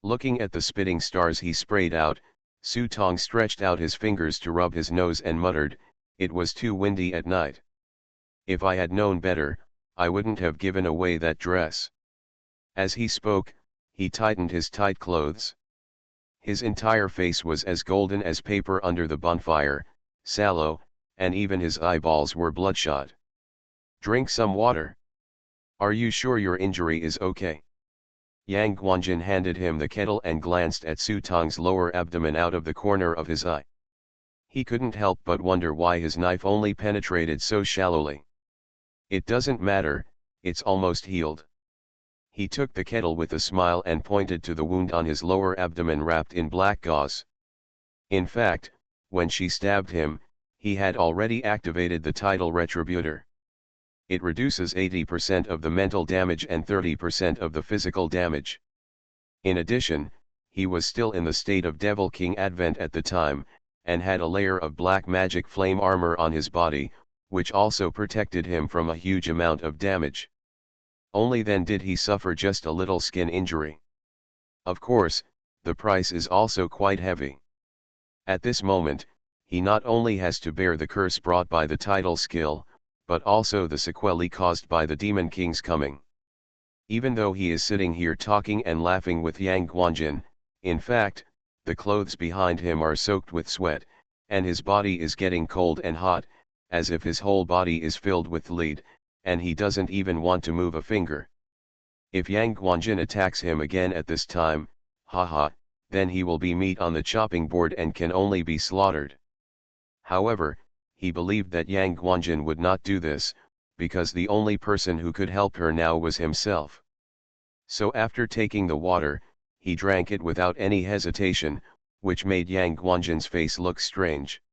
Looking at the spitting stars he sprayed out, Su Tong stretched out his fingers to rub his nose and muttered, it was too windy at night. If I had known better, I wouldn't have given away that dress. As he spoke, he tightened his tight clothes. His entire face was as golden as paper under the bonfire, sallow, and even his eyeballs were bloodshot. Drink some water. Are you sure your injury is okay? Yang Guanjin handed him the kettle and glanced at Su Tong's lower abdomen out of the corner of his eye. He couldn't help but wonder why his knife only penetrated so shallowly. It doesn't matter, it's almost healed. He took the kettle with a smile and pointed to the wound on his lower abdomen wrapped in black gauze. In fact, when she stabbed him, he had already activated the tidal retributor. It reduces 80% of the mental damage and 30% of the physical damage. In addition, he was still in the state of Devil King Advent at the time, and had a layer of black magic flame armor on his body, which also protected him from a huge amount of damage. Only then did he suffer just a little skin injury. Of course, the price is also quite heavy. At this moment, he not only has to bear the curse brought by the tidal skill, but also the sequelae caused by the Demon King's coming. Even though he is sitting here talking and laughing with Yang Guanjin, in fact, the clothes behind him are soaked with sweat, and his body is getting cold and hot, as if his whole body is filled with lead, and he doesn't even want to move a finger. If Yang Guanjin attacks him again at this time, haha, then he will be meat on the chopping board and can only be slaughtered. However, he believed that Yang Guanjin would not do this, because the only person who could help her now was himself. So after taking the water, he drank it without any hesitation, which made Yang Guanjin's face look strange.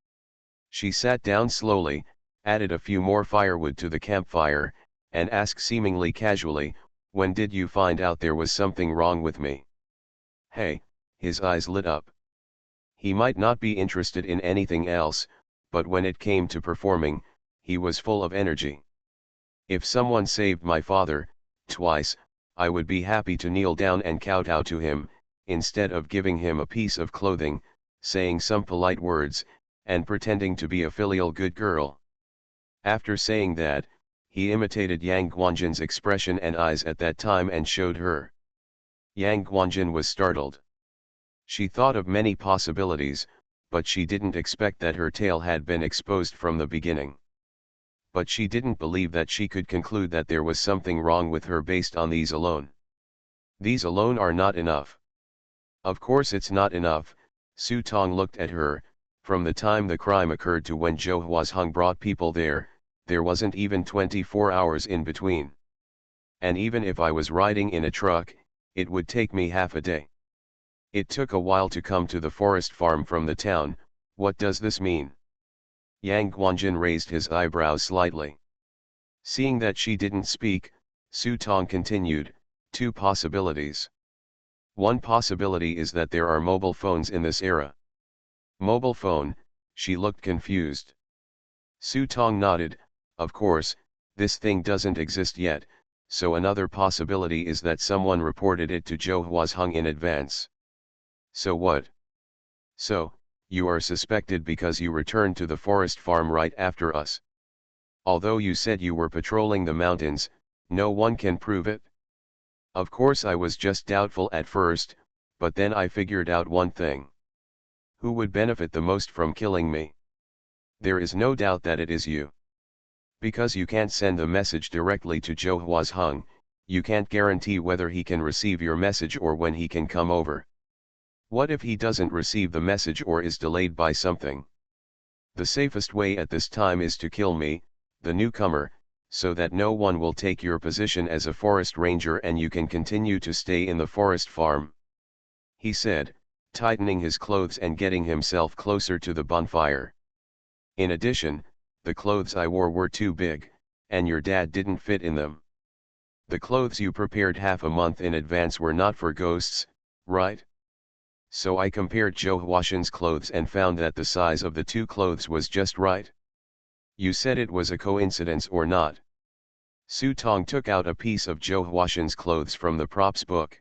She sat down slowly, added a few more firewood to the campfire, and asked seemingly casually, When did you find out there was something wrong with me? Hey, his eyes lit up. He might not be interested in anything else, but when it came to performing, he was full of energy. If someone saved my father, twice, I would be happy to kneel down and kowtow to him, instead of giving him a piece of clothing, saying some polite words, and pretending to be a filial good girl. After saying that, he imitated Yang Guanjin's expression and eyes at that time and showed her. Yang Guanjin was startled. She thought of many possibilities, but she didn't expect that her tale had been exposed from the beginning. But she didn't believe that she could conclude that there was something wrong with her based on these alone. These alone are not enough. Of course it's not enough. Su Tong looked at her. From the time the crime occurred to when Zhou Huazheng brought people there wasn't even 24 hours in between. And even if I was riding in a truck, it would take me half a day. It took a while to come to the forest farm from the town. What does this mean? Yang Guanjin raised his eyebrows slightly. Seeing that she didn't speak, Su Tong continued, 2 possibilities. One possibility is that there are mobile phones in this era. Mobile phone? She looked confused. Su Tong nodded. Of course, this thing doesn't exist yet, so another possibility is that someone reported it to Zhou Huazheng in advance. So what? So, you are suspected because you returned to the forest farm right after us. Although you said you were patrolling the mountains, no one can prove it. Of course I was just doubtful at first, but then I figured out one thing. Who would benefit the most from killing me? There is no doubt that it is you. Because you can't send the message directly to Zhou Huazheng, you can't guarantee whether he can receive your message or when he can come over. What if he doesn't receive the message or is delayed by something? The safest way at this time is to kill me, the newcomer, so that no one will take your position as a forest ranger and you can continue to stay in the forest farm. He said, tightening his clothes and getting himself closer to the bonfire. In addition, the clothes I wore were too big, and your dad didn't fit in them. The clothes you prepared half a month in advance were not for ghosts, right? So I compared Zhou Huazhen's clothes and found that the size of the 2 clothes was just right. You said it was a coincidence or not? Su Tong took out a piece of Zhou Huazhen's clothes from the props book.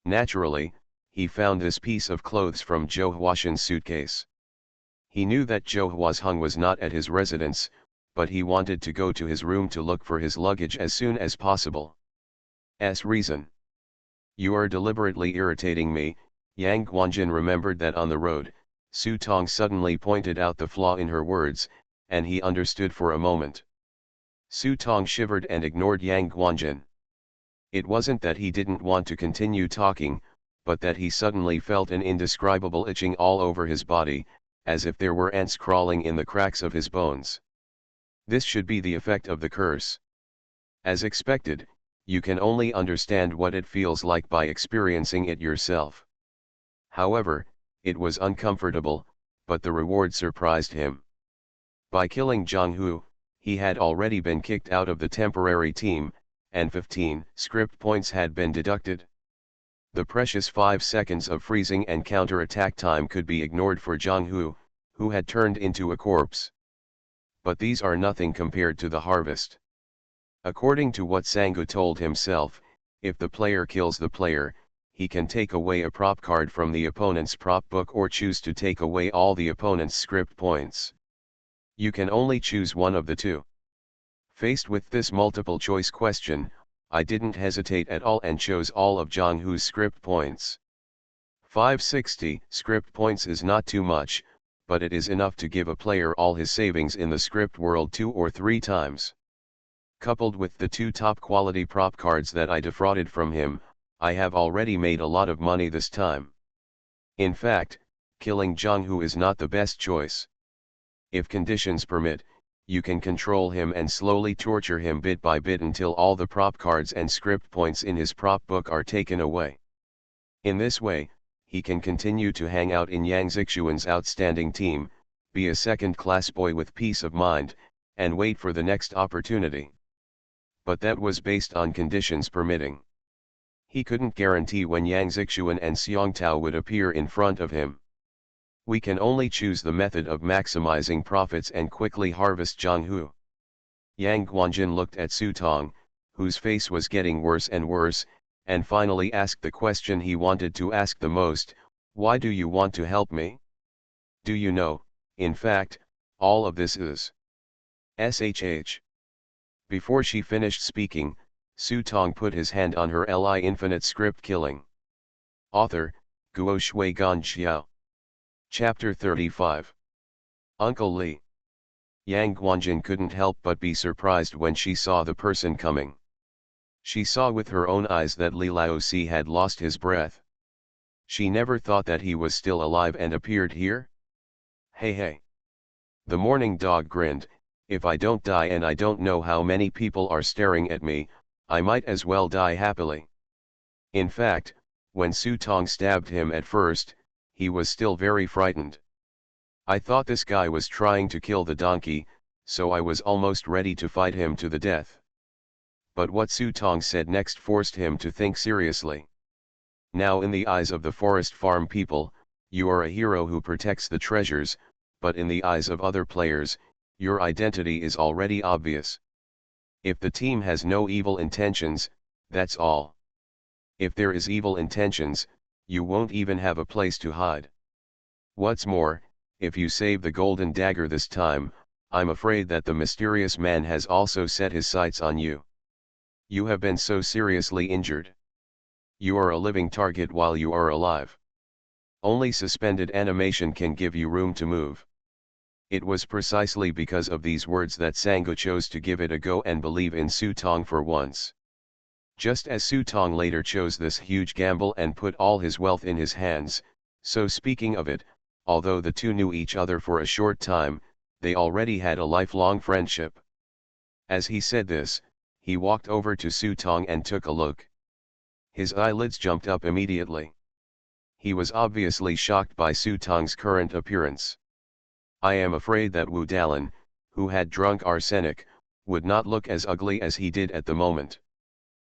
Naturally, he found this piece of clothes from Zhou Huazhen's suitcase. He knew that Zhou Huazheng was not at his residence, but he wanted to go to his room to look for his luggage as soon as possible. Reason. You are deliberately irritating me. Yang Guanjin remembered that on the road, Su Tong suddenly pointed out the flaw in her words, and he understood for a moment. Su Tong shivered and ignored Yang Guanjin. It wasn't that he didn't want to continue talking, but that he suddenly felt an indescribable itching all over his body, as if there were ants crawling in the cracks of his bones. This should be the effect of the curse. As expected, you can only understand what it feels like by experiencing it yourself. However, it was uncomfortable, but the reward surprised him. By killing Zhang Hu, he had already been kicked out of the temporary team, and 15 script points had been deducted. The precious 5 seconds of freezing and counter-attack time could be ignored for Zhang Hu, who had turned into a corpse. But these are nothing compared to the harvest. According to what Sangu told himself, if the player kills the player, he can take away a prop card from the opponent's prop book or choose to take away all the opponent's script points. You can only choose one of the 2. Faced with this multiple choice question, I didn't hesitate at all and chose all of Zhang Hu's script points. 560 script points is not too much, but it is enough to give a player all his savings in the script world 2 or 3 times. Coupled with the 2 top quality prop cards that I defrauded from him, I have already made a lot of money this time. In fact, killing Zhang Hu is not the best choice. If conditions permit, you can control him and slowly torture him bit by bit until all the prop cards and script points in his prop book are taken away. In this way, he can continue to hang out in Yang Zixuan's outstanding team, be a second-class boy with peace of mind, and wait for the next opportunity. but that was based on conditions permitting. He couldn't guarantee when Yang Zixuan and Xiong Tao would appear in front of him. We can only choose the method of maximizing profits and quickly harvest Zhang Hu. Yang Guanjin looked at Su Tong, whose face was getting worse and worse, and finally asked the question he wanted to ask the most: why do you want to help me? Do you know, in fact, all of this is SHH. Before she finished speaking, Su Tong put his hand on her Li Infinite Script Killing. Author, Guo Shui Gan Xiao. Chapter 35. Uncle Li. Yang Guanjin couldn't help but be surprised when she saw the person coming. She saw with her own eyes that Li Laozi had lost his breath. She never thought that he was still alive and appeared here. Hey hey. The morning dog grinned. If I don't die, and I don't know how many people are staring at me, I might as well die happily. In fact, when Su Tong stabbed him at first, he was still very frightened. I thought this guy was trying to kill the donkey, so I was almost ready to fight him to the death. But what Su Tong said next forced him to think seriously. Now, in the eyes of the forest farm people, you are a hero who protects the treasures, but in the eyes of other players, your identity is already obvious. If the team has no evil intentions, that's all. If there is evil intentions, you won't even have a place to hide. What's more, if you save the golden dagger this time, I'm afraid that the mysterious man has also set his sights on you. You have been so seriously injured. You are a living target while you are alive. Only suspended animation can give you room to move. It was precisely because of these words that Sangha chose to give it a go and believe in Su Tong for once. Just as Su Tong later chose this huge gamble and put all his wealth in his hands, so speaking of it, although the two knew each other for a short time, they already had a lifelong friendship. As he said this, he walked over to Su Tong and took a look. His eyelids jumped up immediately. He was obviously shocked by Su Tong's current appearance. I am afraid that Wu Dalin, who had drunk arsenic, would not look as ugly as he did at the moment.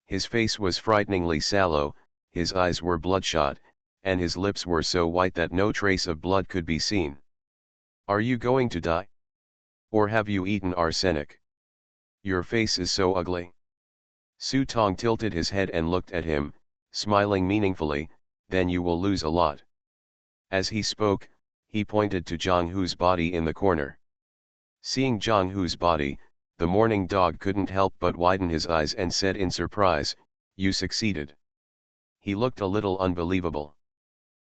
His face was frighteningly sallow, his eyes were bloodshot, and his lips were so white that no trace of blood could be seen. Are you going to die? Or have you eaten arsenic? Your face is so ugly. Su Tong tilted his head and looked at him, smiling meaningfully. Then you will lose a lot. As he spoke, he pointed to Zhang Hu's body in the corner. Seeing Zhang Hu's body, the morning dog couldn't help but widen his eyes and said in surprise, "You succeeded." He looked a little unbelievable.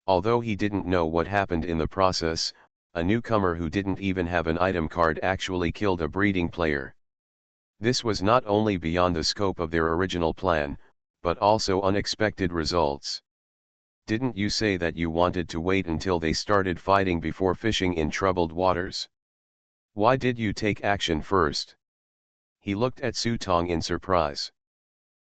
Although he didn't know what happened in the process, a newcomer who didn't even have an item card actually killed a breeding player. This was not only beyond the scope of their original plan, but also unexpected results. Didn't you say that you wanted to wait until they started fighting before fishing in troubled waters? Why did you take action first? He looked at Su Tong in surprise.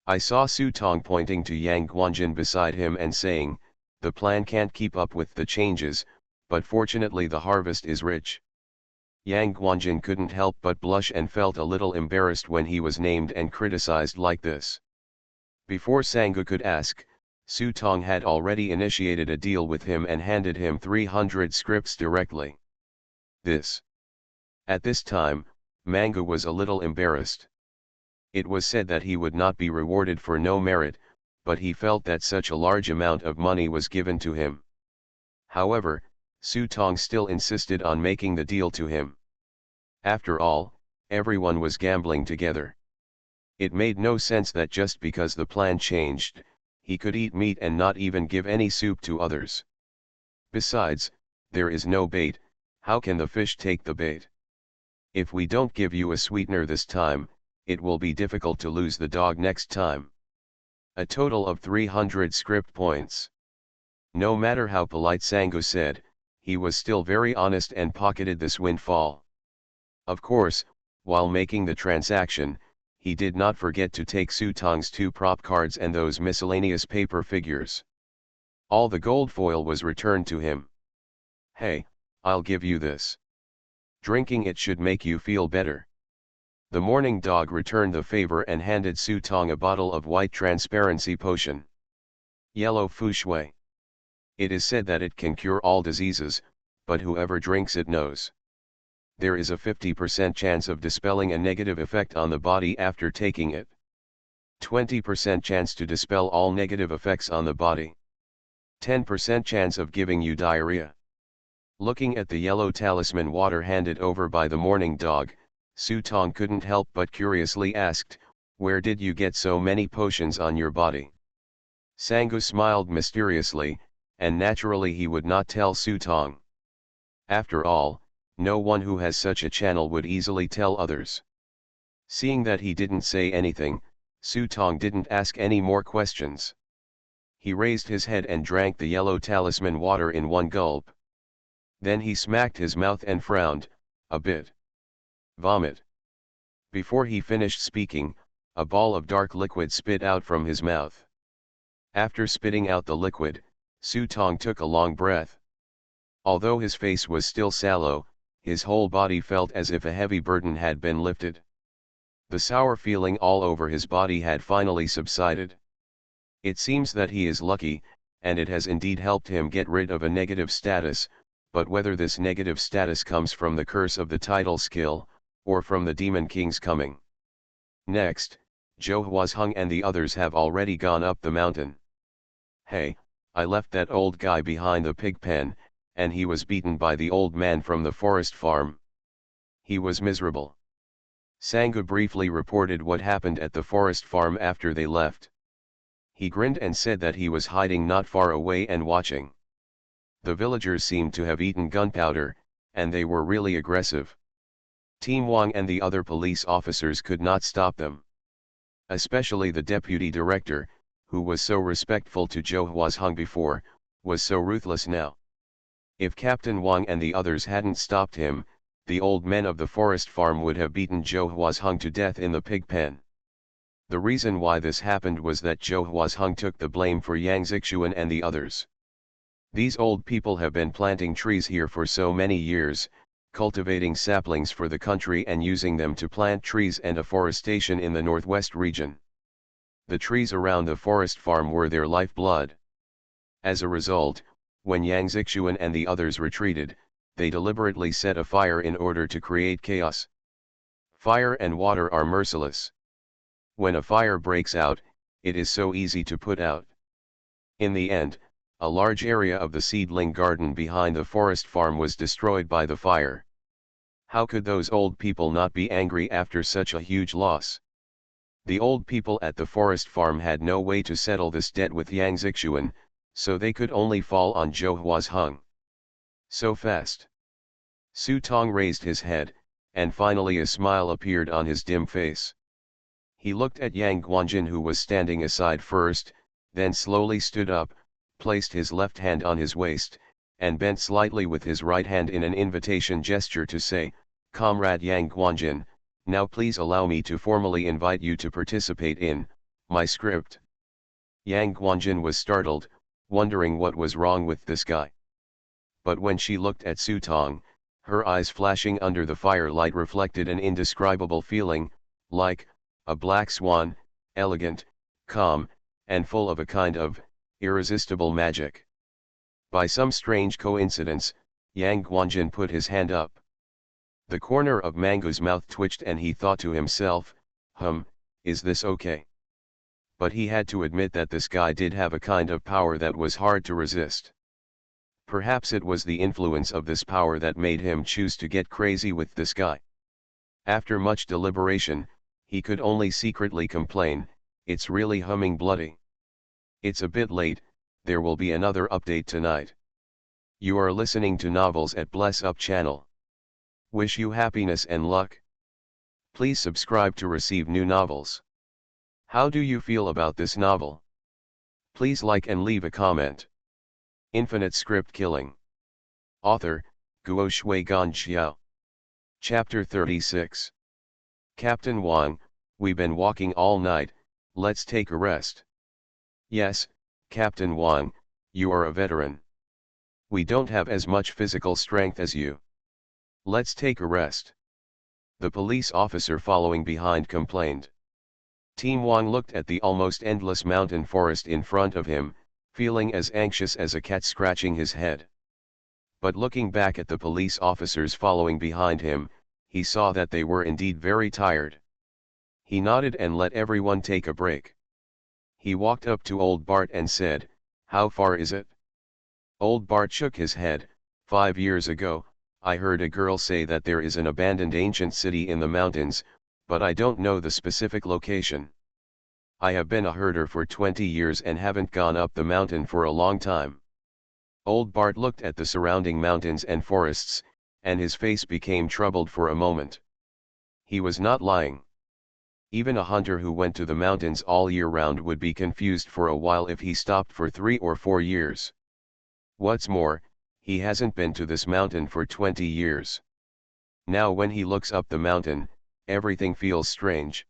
I saw Su Tong pointing to Yang Guanjin beside him and saying, the plan can't keep up with the changes, but fortunately the harvest is rich. Yang Guanjin couldn't help but blush and felt a little embarrassed when he was named and criticized like this. Before Sangha could ask, Su Tong had already initiated a deal with him and handed him 300 scripts directly. At this time, Manga was a little embarrassed. It was said that he would not be rewarded for no merit, but he felt that such a large amount of money was given to him. However, Su Tong still insisted on making the deal to him. After all, everyone was gambling together. It made no sense that just because the plan changed, he could eat meat and not even give any soup to others. Besides, there is no bait, how can the fish take the bait? If we don't give you a sweetener this time, it will be difficult to lose the dog next time. A total of 300 script points. No matter how polite Sangha said, he was still very honest and pocketed this windfall. Of course, while making the transaction, he did not forget to take Su Tong's 2 prop cards and those miscellaneous paper figures. All the gold foil was returned to him. Hey, I'll give you this. Drinking it should make you feel better. The morning dog returned the favor and handed Su Tong a bottle of white transparency potion. Yellow Fu Shui. It is said that it can cure all diseases, but whoever drinks it knows. There is a 50% chance of dispelling a negative effect on the body after taking it. 20% chance to dispel all negative effects on the body. 10% chance of giving you diarrhea. Looking at the yellow talisman water handed over by the morning dog, Su Tong couldn't help but curiously asked, "Where did you get so many potions on your body?" Sangu smiled mysteriously, and naturally he would not tell Su Tong. After all, no one who has such a channel would easily tell others. Seeing that he didn't say anything, Su Tong didn't ask any more questions. He raised his head and drank the yellow talisman water in one gulp. Then he smacked his mouth and frowned, a bit. Vomit. Before he finished speaking, a ball of dark liquid spit out from his mouth. After spitting out the liquid, Su Tong took a long breath. Although his face was still sallow, his whole body felt as if a heavy burden had been lifted. The sour feeling all over his body had finally subsided. It seems that he is lucky, and it has indeed helped him get rid of a negative status, but whether this negative status comes from the curse of the title skill, or from the Demon King's coming. Next, Zhou Huazheng and the others have already gone up the mountain. Hey, I left that old guy behind the pig pen, and he was beaten by the old man from the forest farm. He was miserable. Sangu briefly reported what happened at the forest farm after they left. He grinned and said that he was hiding not far away and watching. The villagers seemed to have eaten gunpowder, and they were really aggressive. Team Wang and the other police officers could not stop them. Especially the deputy director, who was so respectful to Zhou Huazheng before, was so ruthless now. If Captain Wang and the others hadn't stopped him, the old men of the forest farm would have beaten Zhou Huazheng to death in the pig pen. The reason why this happened was that Zhou Huazheng took the blame for Yang Zixuan and the others. These old people have been planting trees here for so many years, cultivating saplings for the country and using them to plant trees and afforestation in the northwest region. The trees around the forest farm were their lifeblood. As a result, when Yang Zixuan and the others retreated, they deliberately set a fire in order to create chaos. Fire and water are merciless. When a fire breaks out, it is so easy to put out. In the end, a large area of the seedling garden behind the forest farm was destroyed by the fire. How could those old people not be angry after such a huge loss? The old people at the forest farm had no way to settle this debt with Yang Zixuan, so they could only fall on Zhou Huazheng. So fast. Su Tong raised his head, and finally a smile appeared on his dim face. He looked at Yang Guanjin, who was standing aside first, then slowly stood up, placed his left hand on his waist, and bent slightly with his right hand in an invitation gesture to say, "Comrade Yang Guanjin, now please allow me to formally invite you to participate in my script." Yang Guanjin was startled, wondering what was wrong with this guy. But when she looked at Su Tong, her eyes flashing under the firelight reflected an indescribable feeling, like a black swan, elegant, calm, and full of a kind of irresistible magic. By some strange coincidence, Yang Guanjin put his hand up. The corner of Mango's mouth twitched and he thought to himself, is this okay? But he had to admit that this guy did have a kind of power that was hard to resist. Perhaps it was the influence of this power that made him choose to get crazy with this guy. After much deliberation, he could only secretly complain, "It's really humming bloody. It's a bit late, there will be another update tonight." You are listening to Novels at Bless Up channel. Wish you happiness and luck. Please subscribe to receive new novels. How do you feel about this novel? Please like and leave a comment. Infinite Script Killing. Author, Guo Shui Gan Xiao. Chapter 36. Captain Wang, we've been walking all night, let's take a rest. Yes, Captain Wang, you are a veteran. We don't have as much physical strength as you. Let's take a rest. The police officer following behind complained. Team Wang looked at the almost endless mountain forest in front of him, feeling as anxious as a cat scratching his head. But looking back at the police officers following behind him, he saw that they were indeed very tired. He nodded and let everyone take a break. He walked up to old Bart and said, "How far is it?" Old Bart shook his head. 5 years ago, I heard a girl say that there is an abandoned ancient city in the mountains, but I don't know the specific location. I have been a herder for 20 years and haven't gone up the mountain for a long time." Old Bart looked at the surrounding mountains and forests, and his face became troubled for a moment. He was not lying. Even a hunter who went to the mountains all year round would be confused for a while if he stopped for 3 or 4 years. What's more, he hasn't been to this mountain for 20 years. Now when he looks up the mountain, everything feels strange.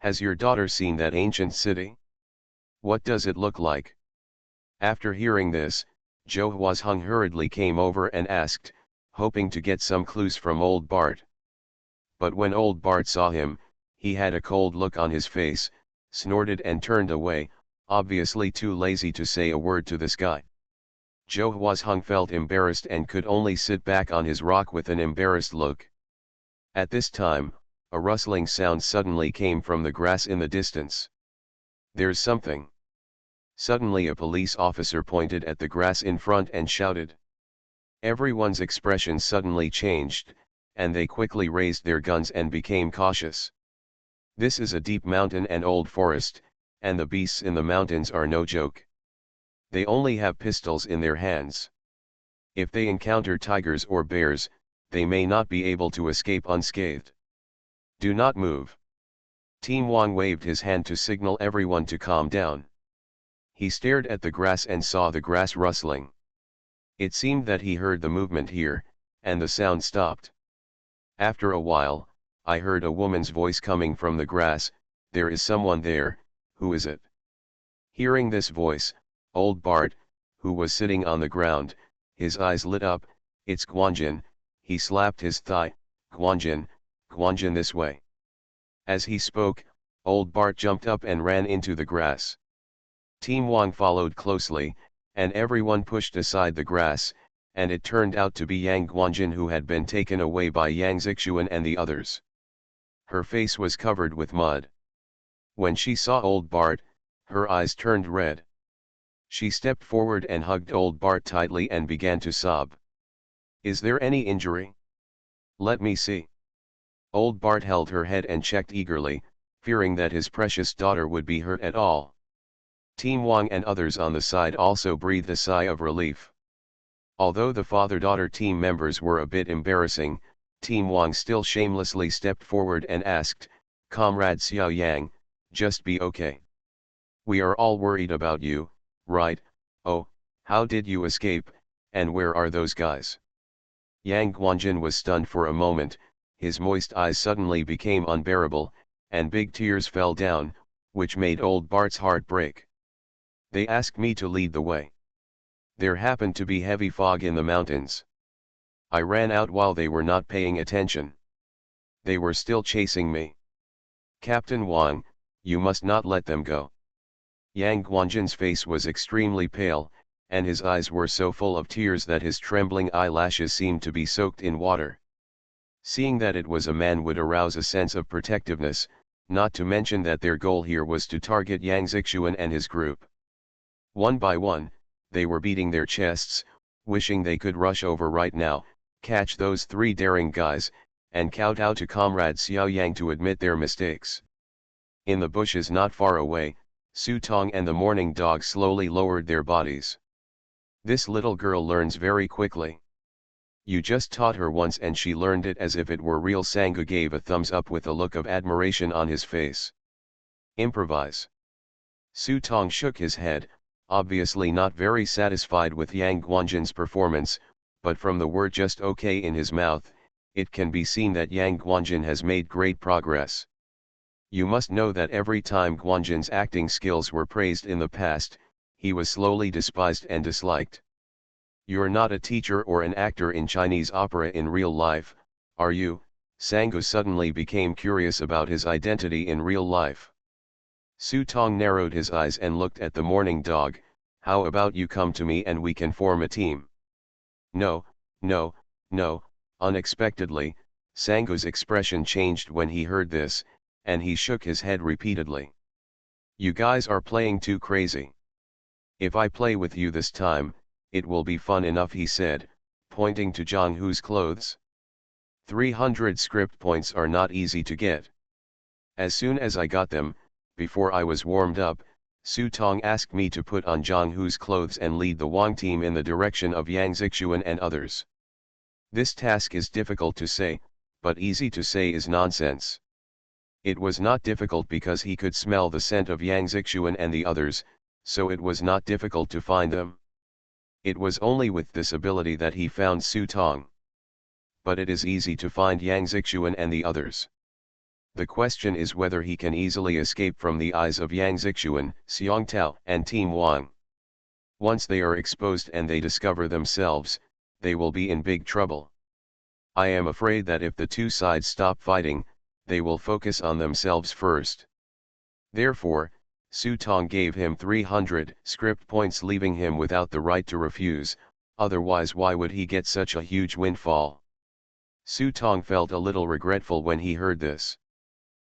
"Has your daughter seen that ancient city? What does it look like?" After hearing this, Zhou Huazheng hurriedly came over and asked, hoping to get some clues from old Bart. But when old Bart saw him, he had a cold look on his face, snorted and turned away, obviously too lazy to say a word to this guy. Zhou Huazheng felt embarrassed and could only sit back on his rock with an embarrassed look. At this time, a rustling sound suddenly came from the grass in the distance. "There's something." Suddenly a police officer pointed at the grass in front and shouted. Everyone's expression suddenly changed, and they quickly raised their guns and became cautious. This is a deep mountain and old forest, and the beasts in the mountains are no joke. They only have pistols in their hands. If they encounter tigers or bears, they may not be able to escape unscathed. "Do not move." Team Wang waved his hand to signal everyone to calm down. He stared at the grass and saw the grass rustling. It seemed that he heard the movement here, and the sound stopped. After a while, I heard a woman's voice coming from the grass. "There is someone there, who is it?" Hearing this voice, old Bart, who was sitting on the ground, his eyes lit up. "It's Guanjin." He slapped his thigh. "Guanjin, Guanjin, this way." As he spoke, old Bart jumped up and ran into the grass. Team Wang followed closely, and everyone pushed aside the grass, and it turned out to be Yang Guanjin, who had been taken away by Yang Zixuan and the others. Her face was covered with mud. When she saw old Bart, her eyes turned red. She stepped forward and hugged old Bart tightly and began to sob. "Is there any injury? Let me see." Old Bart held her head and checked eagerly, fearing that his precious daughter would be hurt at all. Team Wang and others on the side also breathed a sigh of relief. Although the father-daughter team members were a bit embarrassing, Team Wang still shamelessly stepped forward and asked, "Comrade Xiao Yang, just be okay. We are all worried about you, right? Oh, how did you escape, and where are those guys?" Yang Guanjin was stunned for a moment. His moist eyes suddenly became unbearable, and big tears fell down, which made old Bart's heart break. "They asked me to lead the way. There happened to be heavy fog in the mountains. I ran out while they were not paying attention. They were still chasing me. Captain Wang, you must not let them go." Yang Guanjin's face was extremely pale, and his eyes were so full of tears that his trembling eyelashes seemed to be soaked in water. Seeing that it was a man would arouse a sense of protectiveness, not to mention that their goal here was to target Yang Zixuan and his group. One by one, they were beating their chests, wishing they could rush over right now, catch those 3 daring guys, and kowtow to Comrade Xiao Yang to admit their mistakes. In the bushes not far away, Su Tong and the mourning dog slowly lowered their bodies. "This little girl learns very quickly. You just taught her once and she learned it as if it were real." Sangha gave a thumbs up with a look of admiration on his face. "Improvise." Su Tong shook his head, obviously not very satisfied with Yang Guanjin's performance, but from the word "just okay" in his mouth, it can be seen that Yang Guanjin has made great progress. You must know that every time Guanjin's acting skills were praised in the past, he was slowly despised and disliked. "You're not a teacher or an actor in Chinese opera in real life, are you, Sangu suddenly became curious about his identity in real life. Su Tong narrowed his eyes and looked at the morning dog. How about you come to me and we can form a team? No, no, no. Unexpectedly, Sangu's expression changed when he heard this, and he shook his head repeatedly. You guys are playing too crazy. If I play with you this time, it will be fun enough, he said, pointing to Zhang Hu's clothes. 300 script points are not easy to get. As soon as I got them, before I was warmed up, Su Tong asked me to put on Zhang Hu's clothes and lead the Wang team in the direction of Yang Zixuan and others. This task is difficult to say, but easy to say is nonsense. It was not difficult because he could smell the scent of Yang Zixuan and the others, so it was not difficult to find them. It was only with this ability that he found Su Tong. But it is easy to find Yang Zixuan and the others. The question is whether he can easily escape from the eyes of Yang Zixuan, Xiong Tao, and Team Wang. Once they are exposed and they discover themselves, they will be in big trouble. I am afraid that if the two sides stop fighting, they will focus on themselves first. Therefore, Su Tong gave him 300 script points, leaving him without the right to refuse, otherwise why would he get such a huge windfall? Su Tong felt a little regretful when he heard this.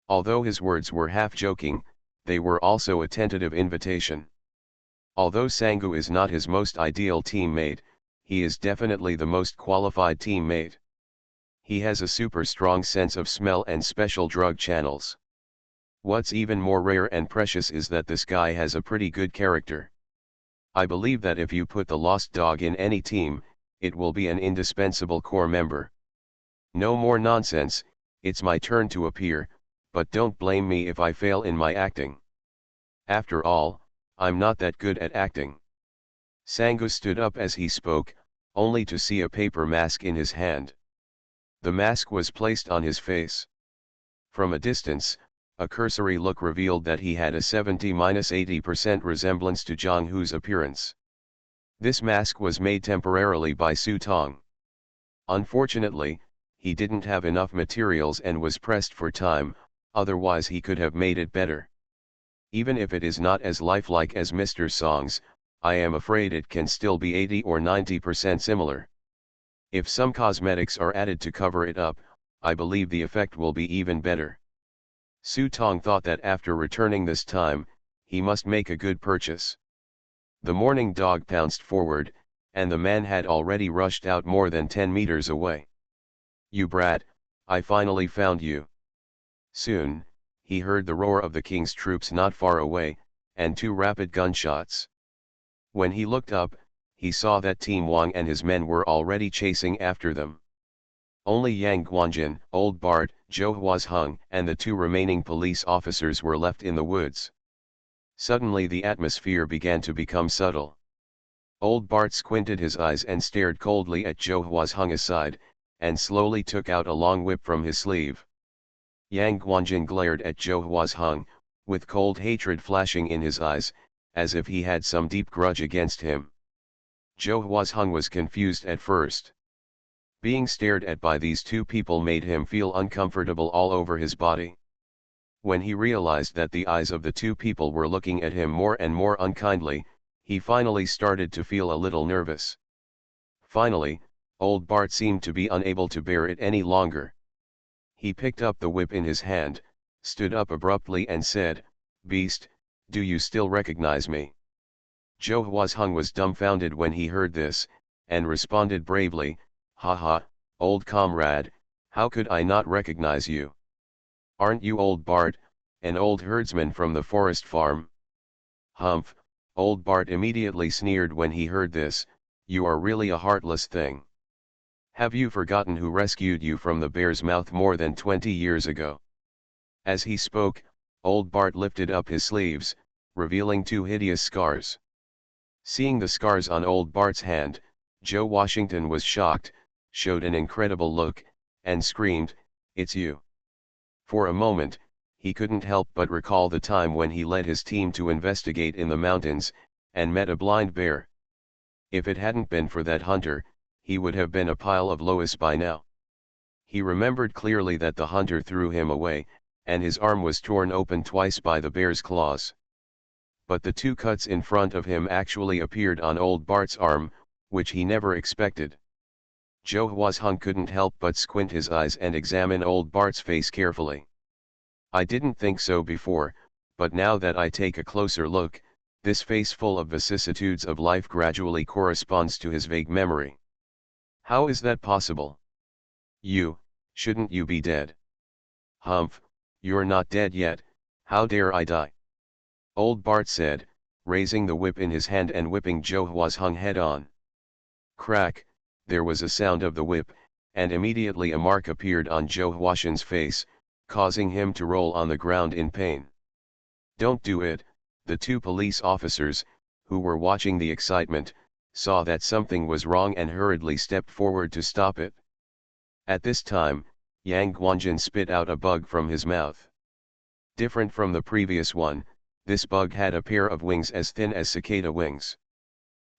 Although his words were half joking, they were also a tentative invitation. Although Sangu is not his most ideal teammate, he is definitely the most qualified teammate. He has a super strong sense of smell and special drug channels. What's even more rare and precious is that this guy has a pretty good character. I believe that if you put the lost dog in any team, it will be an indispensable core member. No more nonsense, it's my turn to appear, but don't blame me if I fail in my acting. After all, I'm not that good at acting. Sangu stood up as he spoke, only to see a paper mask in his hand. The mask was placed on his face. From a distance, a cursory look revealed that he had a 70–80% resemblance to Zhang Hu's appearance. This mask was made temporarily by Su Tong. Unfortunately, he didn't have enough materials and was pressed for time, otherwise he could have made it better. Even if it is not as lifelike as Mr. Song's, I am afraid it can still be 80 or 90% similar. If some cosmetics are added to cover it up, I believe the effect will be even better. Su Tong thought that after returning this time, he must make a good purchase. The morning dog pounced forward, and the man had already rushed out more than 10 meters away. You brat, I finally found you. Soon, he heard the roar of the king's troops not far away, and 2 rapid gunshots. When he looked up, he saw that Team Wang and his men were already chasing after them. Only Yang Guanjin, Old Bart, Zhou Huazheng, and the 2 remaining police officers were left in the woods. Suddenly the atmosphere began to become subtle. Old Bart squinted his eyes and stared coldly at Zhou Huazheng aside, and slowly took out a long whip from his sleeve. Yang Guanjin glared at Zhou Huazheng, with cold hatred flashing in his eyes, as if he had some deep grudge against him. Zhou Huazheng was confused at first. Being stared at by these 2 people made him feel uncomfortable all over his body. When he realized that the eyes of the 2 people were looking at him more and more unkindly, he finally started to feel a little nervous. Finally, Old Bart seemed to be unable to bear it any longer. He picked up the whip in his hand, stood up abruptly and said, "Beast, do you still recognize me?" Zhou Huazheng was dumbfounded when he heard this, and responded bravely, "Ha ha, old comrade, how could I not recognize you? Aren't you Old Bart, an old herdsman from the forest farm?" "Humph," Old Bart immediately sneered when he heard this, "you are really a heartless thing. Have you forgotten who rescued you from the bear's mouth more than 20 years ago?" As he spoke, Old Bart lifted up his sleeves, revealing 2 hideous scars. Seeing the scars on Old Bart's hand, Joe Washington was shocked, showed an incredible look, and screamed, "It's you." For a moment, he couldn't help but recall the time when he led his team to investigate in the mountains, and met a blind bear. If it hadn't been for that hunter, he would have been a pile of loess by now. He remembered clearly that the hunter threw him away, and his arm was torn open twice by the bear's claws. But the two cuts in front of him actually appeared on old Bart's arm, which he never expected. Joe Hwasung couldn't help but squint his eyes and examine old Bart's face carefully. I didn't think so before, but now that I take a closer look, this face full of vicissitudes of life gradually corresponds to his vague memory. How is that possible? Shouldn't you be dead? Humph, you're not dead yet, how dare I die? Old Bart said, raising the whip in his hand and whipping Joe Hwasung head on. Crack, there was a sound of the whip, and immediately a mark appeared on Joe Hwasung's face, causing him to roll on the ground in pain. Don't do it, the two police officers, who were watching the excitement, saw that something was wrong and hurriedly stepped forward to stop it. At this time, Yang Guanjin spit out a bug from his mouth. Different from the previous one, this bug had a pair of wings as thin as cicada wings.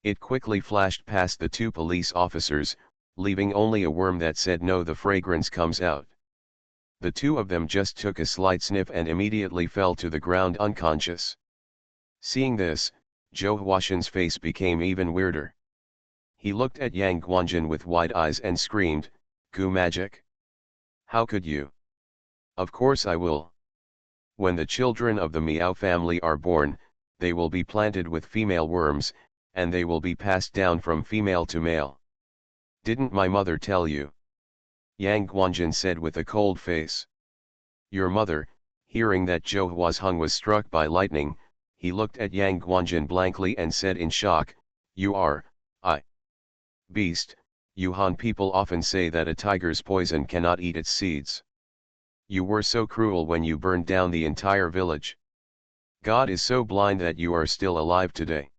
It quickly flashed past the two police officers, leaving only a worm that said no. The fragrance comes out. The two of them just took a slight sniff and immediately fell to the ground unconscious. Seeing this, Joe Hwasung's face became even weirder. He looked at Yang Guanjin with wide eyes and screamed, "Goo magic? How could you?" "Of course I will. When the children of the Miao family are born, they will be planted with female worms, and they will be passed down from female to male. Didn't my mother tell you?" Yang Guanjin said with a cold face. Your mother, hearing that Joe Hwasung was struck by lightning, he looked at Yang Guanjin blankly and said in shock, "You are, beast, you Han people often say that a tiger's poison cannot eat its seeds. You were so cruel when you burned down the entire village. God is so blind that you are still alive today.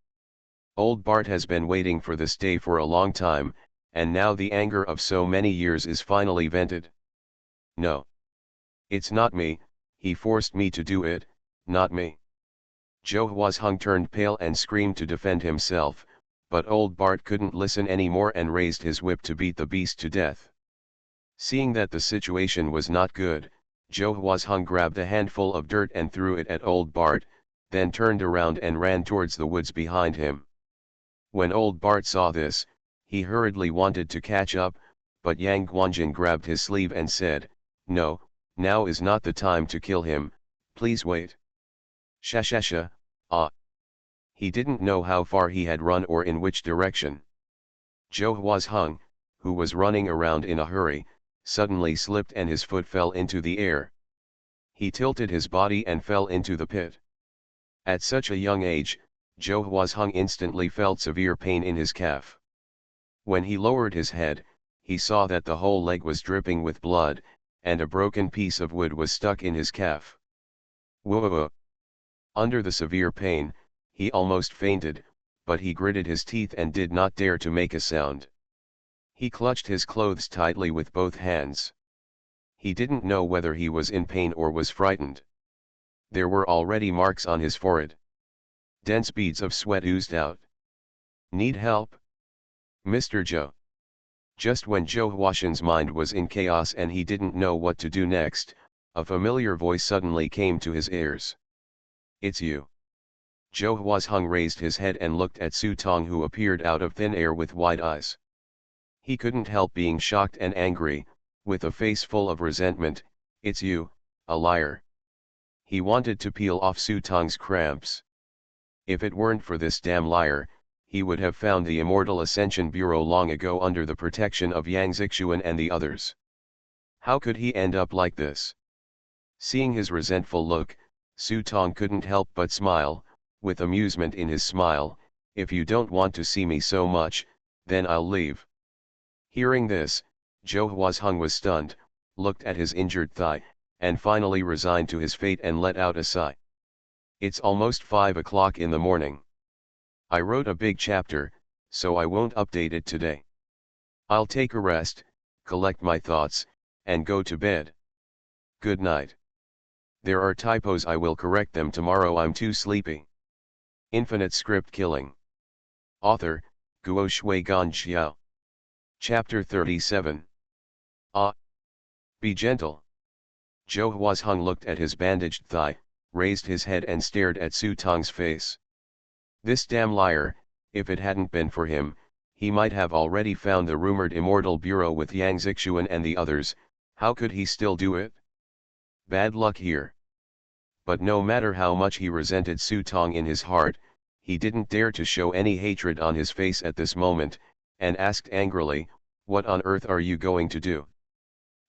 Old Bart has been waiting for this day for a long time, and now the anger of so many years is finally vented. No. It's not me, he forced me to do it, not me." Joe Hwasung turned pale and screamed to defend himself, but old Bart couldn't listen anymore and raised his whip to beat the beast to death. Seeing that the situation was not good, Joe Hwasung grabbed a handful of dirt and threw it at old Bart, then turned around and ran towards the woods behind him. When old Bart saw this, he hurriedly wanted to catch up, but Yang Guanjin grabbed his sleeve and said, "No, now is not the time to kill him, please wait." Shashasha, ah. He didn't know how far he had run or in which direction. Joe Hwasung, who was running around in a hurry, suddenly slipped and his foot fell into the air. He tilted his body and fell into the pit. At such a young age, Joe Hwasung instantly felt severe pain in his calf. When he lowered his head, he saw that the whole leg was dripping with blood, and a broken piece of wood was stuck in his calf. Whoa! Under the severe pain, he almost fainted, but he gritted his teeth and did not dare to make a sound. He clutched his clothes tightly with both hands. He didn't know whether he was in pain or was frightened. There were already marks on his forehead. Dense beads of sweat oozed out. "Need help? Mr. Joe?" Just when Joe Hwasung's mind was in chaos and he didn't know what to do next, a familiar voice suddenly came to his ears. "It's you." Joe Hwasung raised his head and looked at Su Tong, who appeared out of thin air with wide eyes. He couldn't help being shocked and angry, with a face full of resentment. "It's you, a liar." He wanted to peel off Su Tong's cramps. If it weren't for this damn liar, he would have found the Immortal Ascension Bureau long ago under the protection of Yang Zixuan and the others. How could he end up like this? Seeing his resentful look, Su Tong couldn't help but smile, with amusement in his smile. "If you don't want to see me so much, then I'll leave." Hearing this, Joe Hwasung was stunned, looked at his injured thigh, and finally resigned to his fate and let out a sigh. "It's almost 5 o'clock in the morning. I wrote a big chapter, so I won't update it today. I'll take a rest, collect my thoughts, and go to bed. Good night. There are typos, I will correct them tomorrow, I'm too sleepy." Infinite Script Killing. Author, Guo Shui Gan Xiao. Chapter 37. Be gentle. Zhou Huazheng looked at his bandaged thigh, raised his head and stared at Su Tong's face. This damn liar, if it hadn't been for him, he might have already found the rumored Immortal Bureau with Yang Zixuan and the others. How could he still do it? Bad luck here. But no matter how much he resented Su Tong in his heart, he didn't dare to show any hatred on his face at this moment, and asked angrily, "What on earth are you going to do?"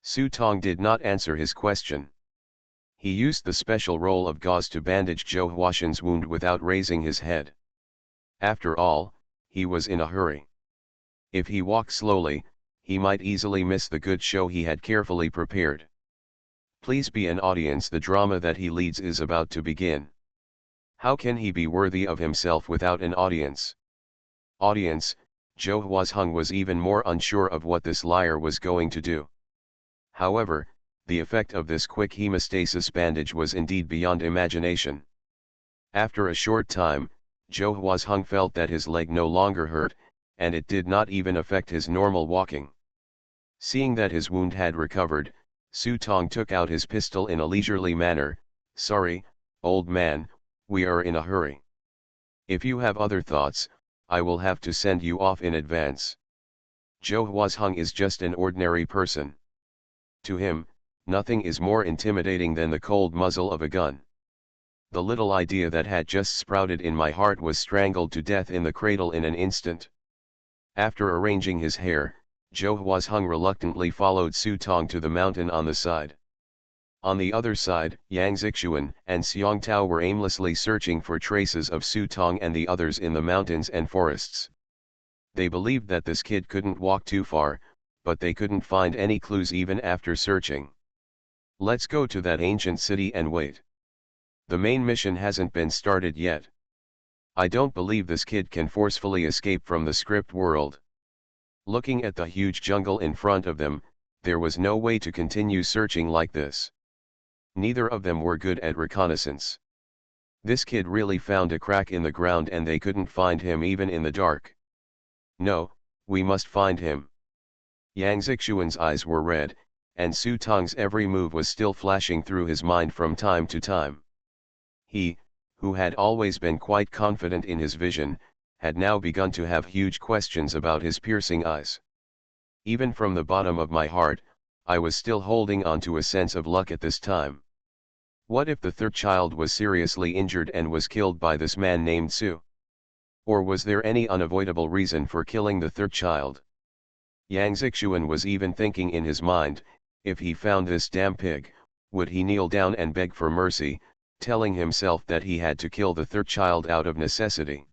Su Tong did not answer his question. He used the special roll of gauze to bandage Zhou Huashan's wound without raising his head. After all, he was in a hurry. If he walked slowly, he might easily miss the good show he had carefully prepared. Please be an audience, the drama that he leads is about to begin. How can he be worthy of himself without an audience? Audience, Zhou Huazheng was even more unsure of what this liar was going to do. However, the effect of this quick hemostasis bandage was indeed beyond imagination. After a short time, Zhou Huazheng felt that his leg no longer hurt, and it did not even affect his normal walking. Seeing that his wound had recovered, Su Tong took out his pistol in a leisurely manner. "Sorry, old man, we are in a hurry. If you have other thoughts, I will have to send you off in advance." Zhou Huazheng is just an ordinary person. To him, nothing is more intimidating than the cold muzzle of a gun. The little idea that had just sprouted in my heart was strangled to death in the cradle in an instant. After arranging his hair, Zhou Huazheng reluctantly followed Su Tong to the mountain on the side. On the other side, Yang Zixuan and Xiong Tao were aimlessly searching for traces of Su Tong and the others in the mountains and forests. They believed that this kid couldn't walk too far, but they couldn't find any clues even after searching. "Let's go to that ancient city and wait. The main mission hasn't been started yet. I don't believe this kid can forcefully escape from the script world." Looking at the huge jungle in front of them, there was no way to continue searching like this. Neither of them were good at reconnaissance. This kid really found a crack in the ground and they couldn't find him even in the dark. "No, we must find him." Yang Zixuan's eyes were red, and Su Tong's every move was still flashing through his mind from time to time. He, who had always been quite confident in his vision, had now begun to have huge questions about his piercing eyes. Even from the bottom of my heart, I was still holding on to a sense of luck at this time. What if the third child was seriously injured and was killed by this man named Su? Or was there any unavoidable reason for killing the third child? Yang Zixuan was even thinking in his mind, if he found this damn pig, would he kneel down and beg for mercy, telling himself that he had to kill the third child out of necessity.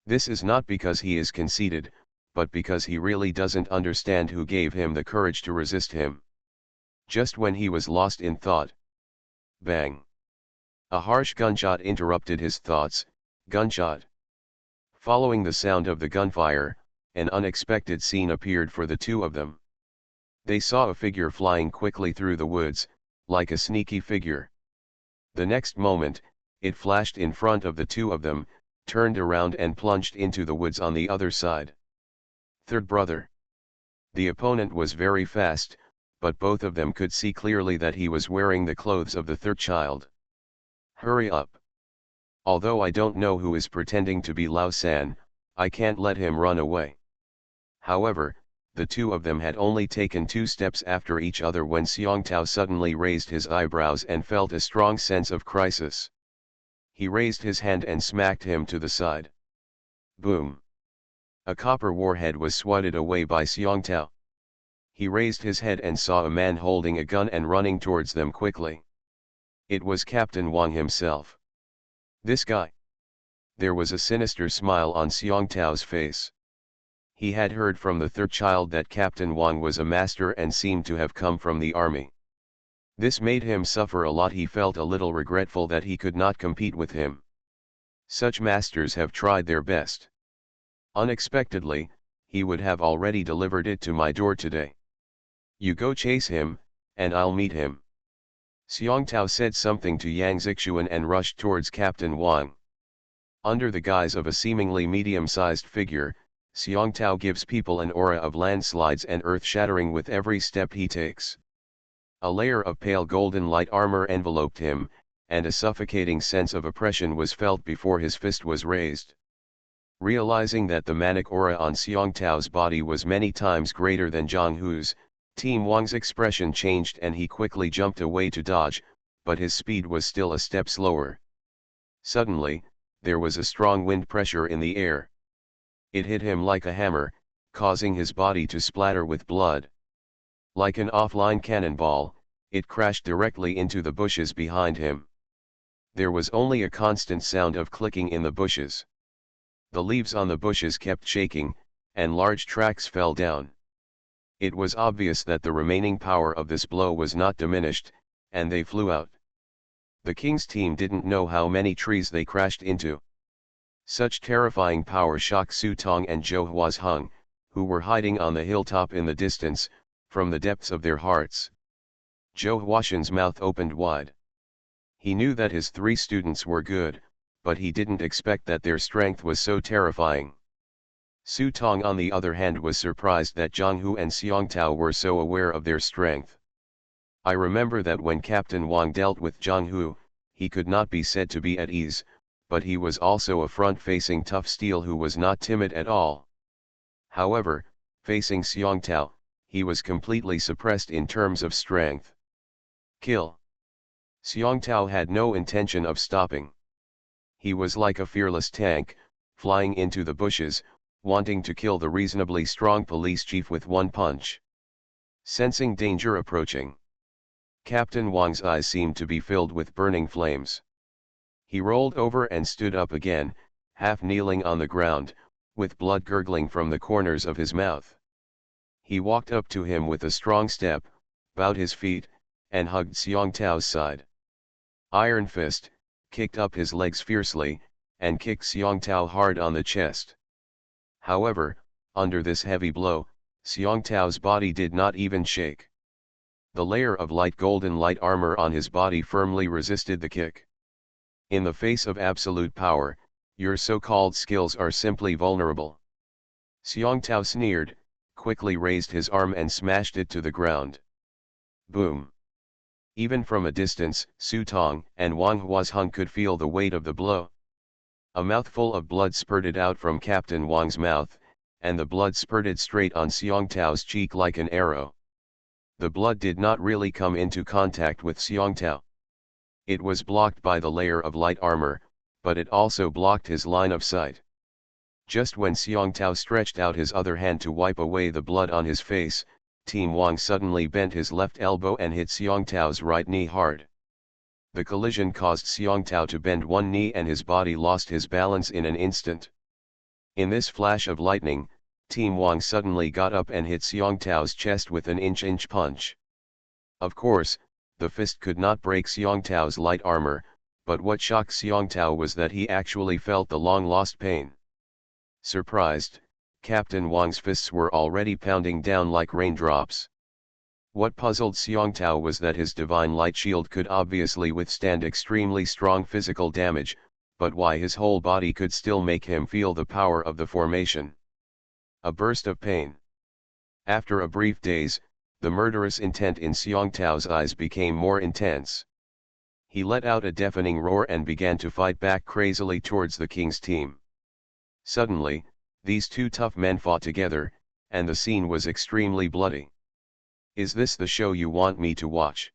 This is not because he is conceited, but because he really doesn't understand who gave him the courage to resist him. Just when he was lost in thought. Bang! A harsh gunshot interrupted his thoughts. Gunshot. Following the sound of the gunfire, an unexpected scene appeared for the two of them. They saw a figure flying quickly through the woods, like a sneaky figure. The next moment, it flashed in front of the two of them, turned around and plunged into the woods on the other side. Third brother. The opponent was very fast, but both of them could see clearly that he was wearing the clothes of the third child. Hurry up. Although I don't know who is pretending to be Lao San, I can't let him run away. However, the two of them had only taken 2 steps after each other when Xiong Tao suddenly raised his eyebrows and felt a strong sense of crisis. He raised his hand and smacked him to the side. Boom! A copper warhead was swatted away by Xiong Tao. He raised his head and saw a man holding a gun and running towards them quickly. It was Captain Wang himself. This guy. There was a sinister smile on Xiong Tao's face. He had heard from the third child that Captain Wang was a master and seemed to have come from the army. This made him suffer a lot. He felt a little regretful that he could not compete with him. Such masters have tried their best. Unexpectedly, he would have already delivered it to my door today. You go chase him, and I'll meet him. Xiong Tao said something to Yang Zixuan and rushed towards Captain Wang. Under the guise of a seemingly medium-sized figure, Xiong Tao gives people an aura of landslides and earth-shattering with every step he takes. A layer of pale golden light armor enveloped him, and a suffocating sense of oppression was felt before his fist was raised. Realizing that the manic aura on Xiong Tao's body was many times greater than Zhang Hu's, Team Wang's expression changed and he quickly jumped away to dodge, but his speed was still a step slower. Suddenly, there was a strong wind pressure in the air. It hit him like a hammer, causing his body to splatter with blood. Like an offline cannonball, it crashed directly into the bushes behind him. There was only a constant sound of clicking in the bushes. The leaves on the bushes kept shaking, and large tracks fell down. It was obvious that the remaining power of this blow was not diminished, and they flew out. The king's team didn't know how many trees they crashed into. Such terrifying power shocked Su Tong and Zhou Huazheng, who were hiding on the hilltop in the distance, from the depths of their hearts. Zhou Huashan's mouth opened wide. He knew that his 3 students were good, but he didn't expect that their strength was so terrifying. Su Tong on the other hand was surprised that Zhang Hu and Xiong Tao were so aware of their strength. I remember that when Captain Wang dealt with Zhang Hu, he could not be said to be at ease, but he was also a front-facing tough steel who was not timid at all. However, facing Xiong Tao, he was completely suppressed in terms of strength. Kill. Xiong Tao had no intention of stopping. He was like a fearless tank, flying into the bushes, wanting to kill the reasonably strong police chief with one punch. Sensing danger approaching, Captain Wang's eyes seemed to be filled with burning flames. He rolled over and stood up again, half kneeling on the ground, with blood gurgling from the corners of his mouth. He walked up to him with a strong step, bowed his feet, and hugged Xiong Tao's side. Iron Fist kicked up his legs fiercely, and kicked Xiong Tao hard on the chest. However, under this heavy blow, Xiong Tao's body did not even shake. The layer of light golden light armor on his body firmly resisted the kick. In the face of absolute power, your so-called skills are simply vulnerable. Xiong Tao sneered, quickly raised his arm and smashed it to the ground. Boom! Even from a distance, Su Tong and Wang Huazheng could feel the weight of the blow. A mouthful of blood spurted out from Captain Wang's mouth, and the blood spurted straight on Xiong Tao's cheek like an arrow. The blood did not really come into contact with Xiong Tao. It was blocked by the layer of light armor, but it also blocked his line of sight. Just when Xiong Tao stretched out his other hand to wipe away the blood on his face, Team Wang suddenly bent his left elbow and hit Xiong Tao's right knee hard. The collision caused Xiong Tao to bend one knee and his body lost his balance in an instant. In this flash of lightning, Team Wang suddenly got up and hit Xiong Tao's chest with an inch punch. Of course, the fist could not break Xiong Tao's light armor, but what shocked Xiong Tao was that he actually felt the long-lost pain. Surprised, Captain Wang's fists were already pounding down like raindrops. What puzzled Xiong Tao was that his divine light shield could obviously withstand extremely strong physical damage, but why his whole body could still make him feel the power of the formation. A burst of pain. After a brief daze, the murderous intent in Xiong Tao's eyes became more intense. He let out a deafening roar and began to fight back crazily towards the king's team. Suddenly, these 2 tough men fought together, and the scene was extremely bloody. Is this the show you want me to watch?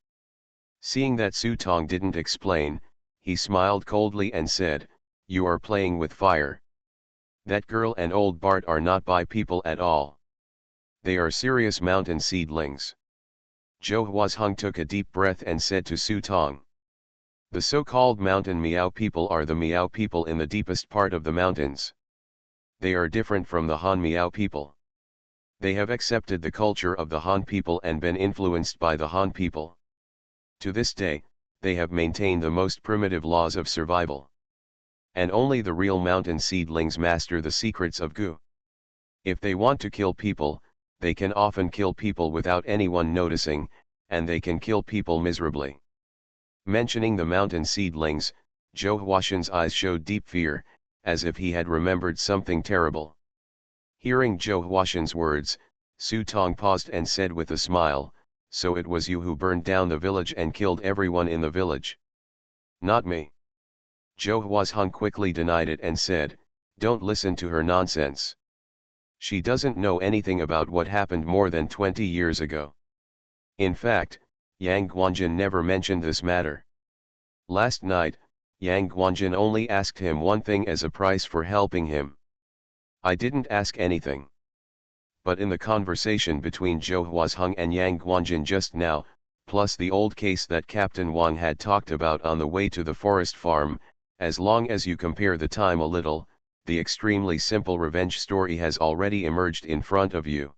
Seeing that Su Tong didn't explain, he smiled coldly and said, "You are playing with fire. That girl and old Bart are not by people at all. They are serious mountain seedlings." Zhou Huazheng took a deep breath and said to Su Tong, "The so-called mountain Miao people are the Miao people in the deepest part of the mountains. They are different from the Han Miao people. They have accepted the culture of the Han people and been influenced by the Han people. To this day, they have maintained the most primitive laws of survival. And only the real mountain seedlings master the secrets of Gu. If they want to kill people, they can often kill people without anyone noticing, and they can kill people miserably." Mentioning the mountain seedlings, Zhou Huashan's eyes showed deep fear, as if he had remembered something terrible. Hearing Zhou Huashan's words, Su Tong paused and said with a smile, So it was you who burned down the village and killed everyone in the village. Not me. Zhou Huazheng quickly denied it and said, don't listen to her nonsense. She doesn't know anything about what happened more than 20 years ago. In fact, Yang Guanjin never mentioned this matter. Last night, Yang Guanjin only asked him one thing as a price for helping him. I didn't ask anything. But in the conversation between Zhou Huazheng and Yang Guanjin just now, plus the old case that Captain Wang had talked about on the way to the forest farm, as long as you compare the time a little, the extremely simple revenge story has already emerged in front of you.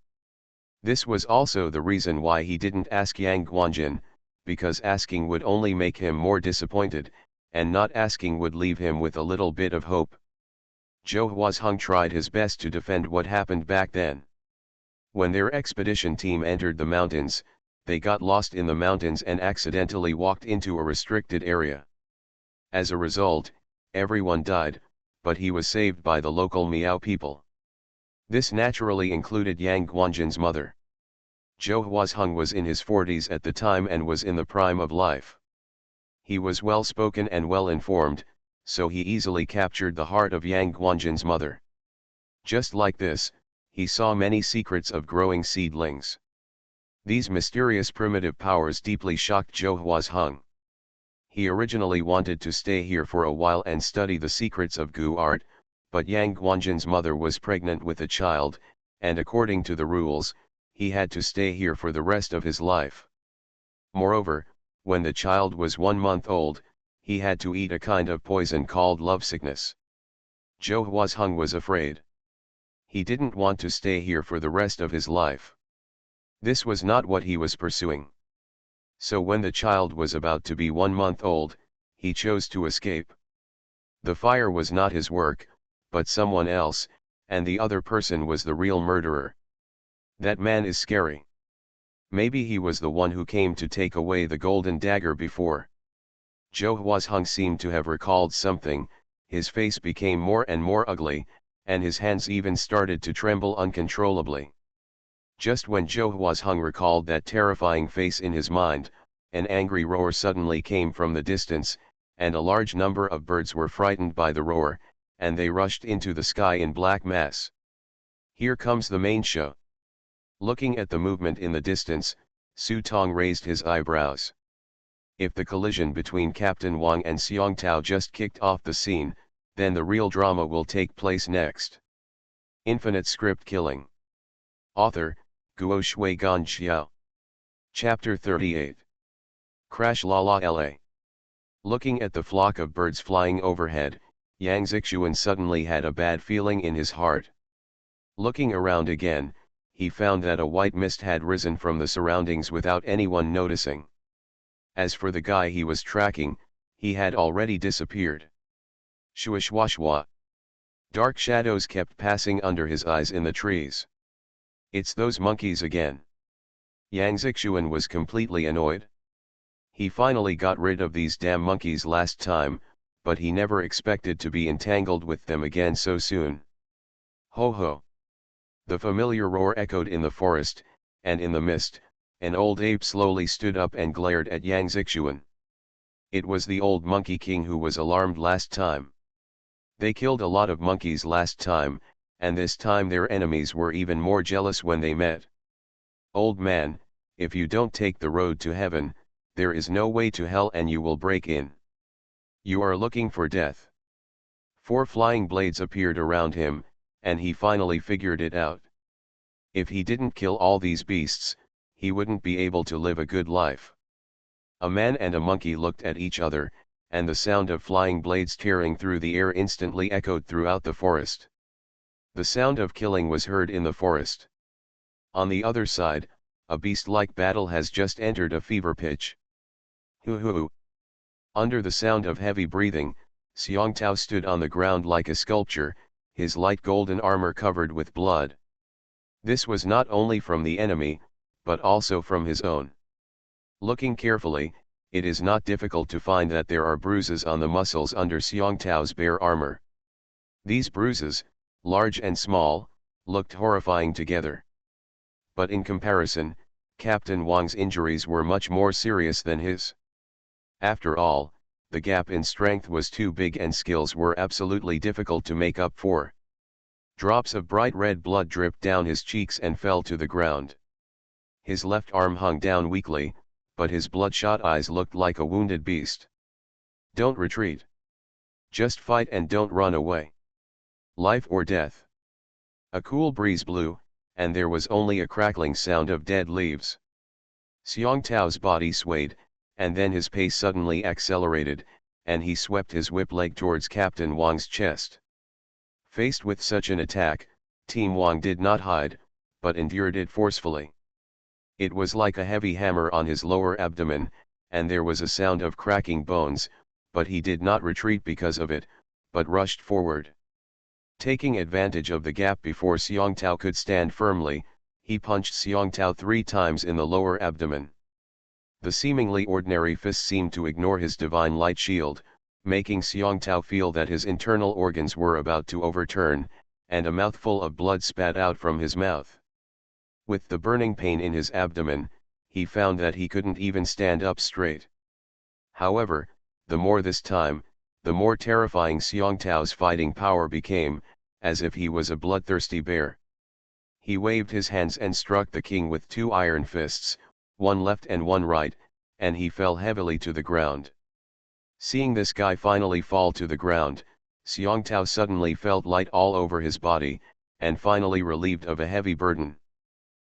This was also the reason why he didn't ask Yang Guanjin, because asking would only make him more disappointed, and not asking would leave him with a little bit of hope. Zhou Huazheng tried his best to defend what happened back then. When their expedition team entered the mountains, they got lost in the mountains and accidentally walked into a restricted area. As a result, everyone died, but he was saved by the local Miao people. This naturally included Yang Guanjin's mother. Zhou Huazheng was in his 40s at the time and was in the prime of life. He was well-spoken and well-informed, so he easily captured the heart of Yang Guanjin's mother. Just like this, he saw many secrets of growing seedlings. These mysterious primitive powers deeply shocked Zhou Huazheng. He originally wanted to stay here for a while and study the secrets of Gu art, but Yang Guanjin's mother was pregnant with a child, and according to the rules, he had to stay here for the rest of his life. Moreover, when the child was 1 month old, he had to eat a kind of poison called lovesickness. Zhou Huazheng was afraid. He didn't want to stay here for the rest of his life. This was not what he was pursuing. So when the child was about to be 1 month old, he chose to escape. The fire was not his work, but someone else, and the other person was the real murderer. That man is scary. Maybe he was the one who came to take away the golden dagger before. Zhou Huazheng seemed to have recalled something, his face became more and more ugly, and his hands even started to tremble uncontrollably. Just when Zhou Huazheng recalled that terrifying face in his mind, an angry roar suddenly came from the distance, and a large number of birds were frightened by the roar, and they rushed into the sky in black mass. Here comes the main show. Looking at the movement in the distance, Su Tong raised his eyebrows. If the collision between Captain Wang and Xiong Tao just kicked off the scene, then the real drama will take place next. Infinite script killing. Author, Guo Shui Gan Xiao. Chapter 38. Crash La La La. Looking at the flock of birds flying overhead, Yang Zixuan suddenly had a bad feeling in his heart. Looking around again, he found that a white mist had risen from the surroundings without anyone noticing. As for the guy he was tracking, he had already disappeared. Shua shua shua. Dark shadows kept passing under his eyes in the trees. It's those monkeys again. Yang Zixuan was completely annoyed. He finally got rid of these damn monkeys last time, but he never expected to be entangled with them again so soon. Ho ho! The familiar roar echoed in the forest, and in the mist, an old ape slowly stood up and glared at Yang Zixuan. It was the old Monkey King who was alarmed last time. They killed a lot of monkeys last time, and this time their enemies were even more jealous when they met. Old man, if you don't take the road to heaven, there is no way to hell and you will break in. You are looking for death. 4 flying blades appeared around him, and he finally figured it out. If he didn't kill all these beasts, he wouldn't be able to live a good life. A man and a monkey looked at each other, and the sound of flying blades tearing through the air instantly echoed throughout the forest. The sound of killing was heard in the forest. On the other side, a beast-like battle has just entered a fever pitch. Hoo hoo! Under the sound of heavy breathing, Xiong Tao stood on the ground like a sculpture, his light golden armor covered with blood. This was not only from the enemy, but also from his own. Looking carefully, it is not difficult to find that there are bruises on the muscles under Xiong Tao's bare armor. These bruises, large and small, looked horrifying together. But in comparison, Captain Wang's injuries were much more serious than his. After all, the gap in strength was too big and skills were absolutely difficult to make up for. Drops of bright red blood dripped down his cheeks and fell to the ground. His left arm hung down weakly, but his bloodshot eyes looked like a wounded beast. Don't retreat. Just fight and don't run away. Life or death. A cool breeze blew, and there was only a crackling sound of dead leaves. Xiong Tao's body swayed, and then his pace suddenly accelerated, and he swept his whip leg towards Captain Wang's chest. Faced with such an attack, Team Wang did not hide, but endured it forcefully. It was like a heavy hammer on his lower abdomen, and there was a sound of cracking bones, but he did not retreat because of it, but rushed forward. Taking advantage of the gap before Xiong Tao could stand firmly, he punched Xiong Tao 3 times in the lower abdomen. The seemingly ordinary fist seemed to ignore his divine light shield, making Xiong Tao feel that his internal organs were about to overturn, and a mouthful of blood spat out from his mouth. With the burning pain in his abdomen, he found that he couldn't even stand up straight. However, the more this time, the more terrifying Xiong Tao's fighting power became, as if he was a bloodthirsty bear. He waved his hands and struck the king with 2 iron fists, one left and one right, and he fell heavily to the ground. Seeing this guy finally fall to the ground, Xiong Tao suddenly felt light all over his body, and finally relieved of a heavy burden.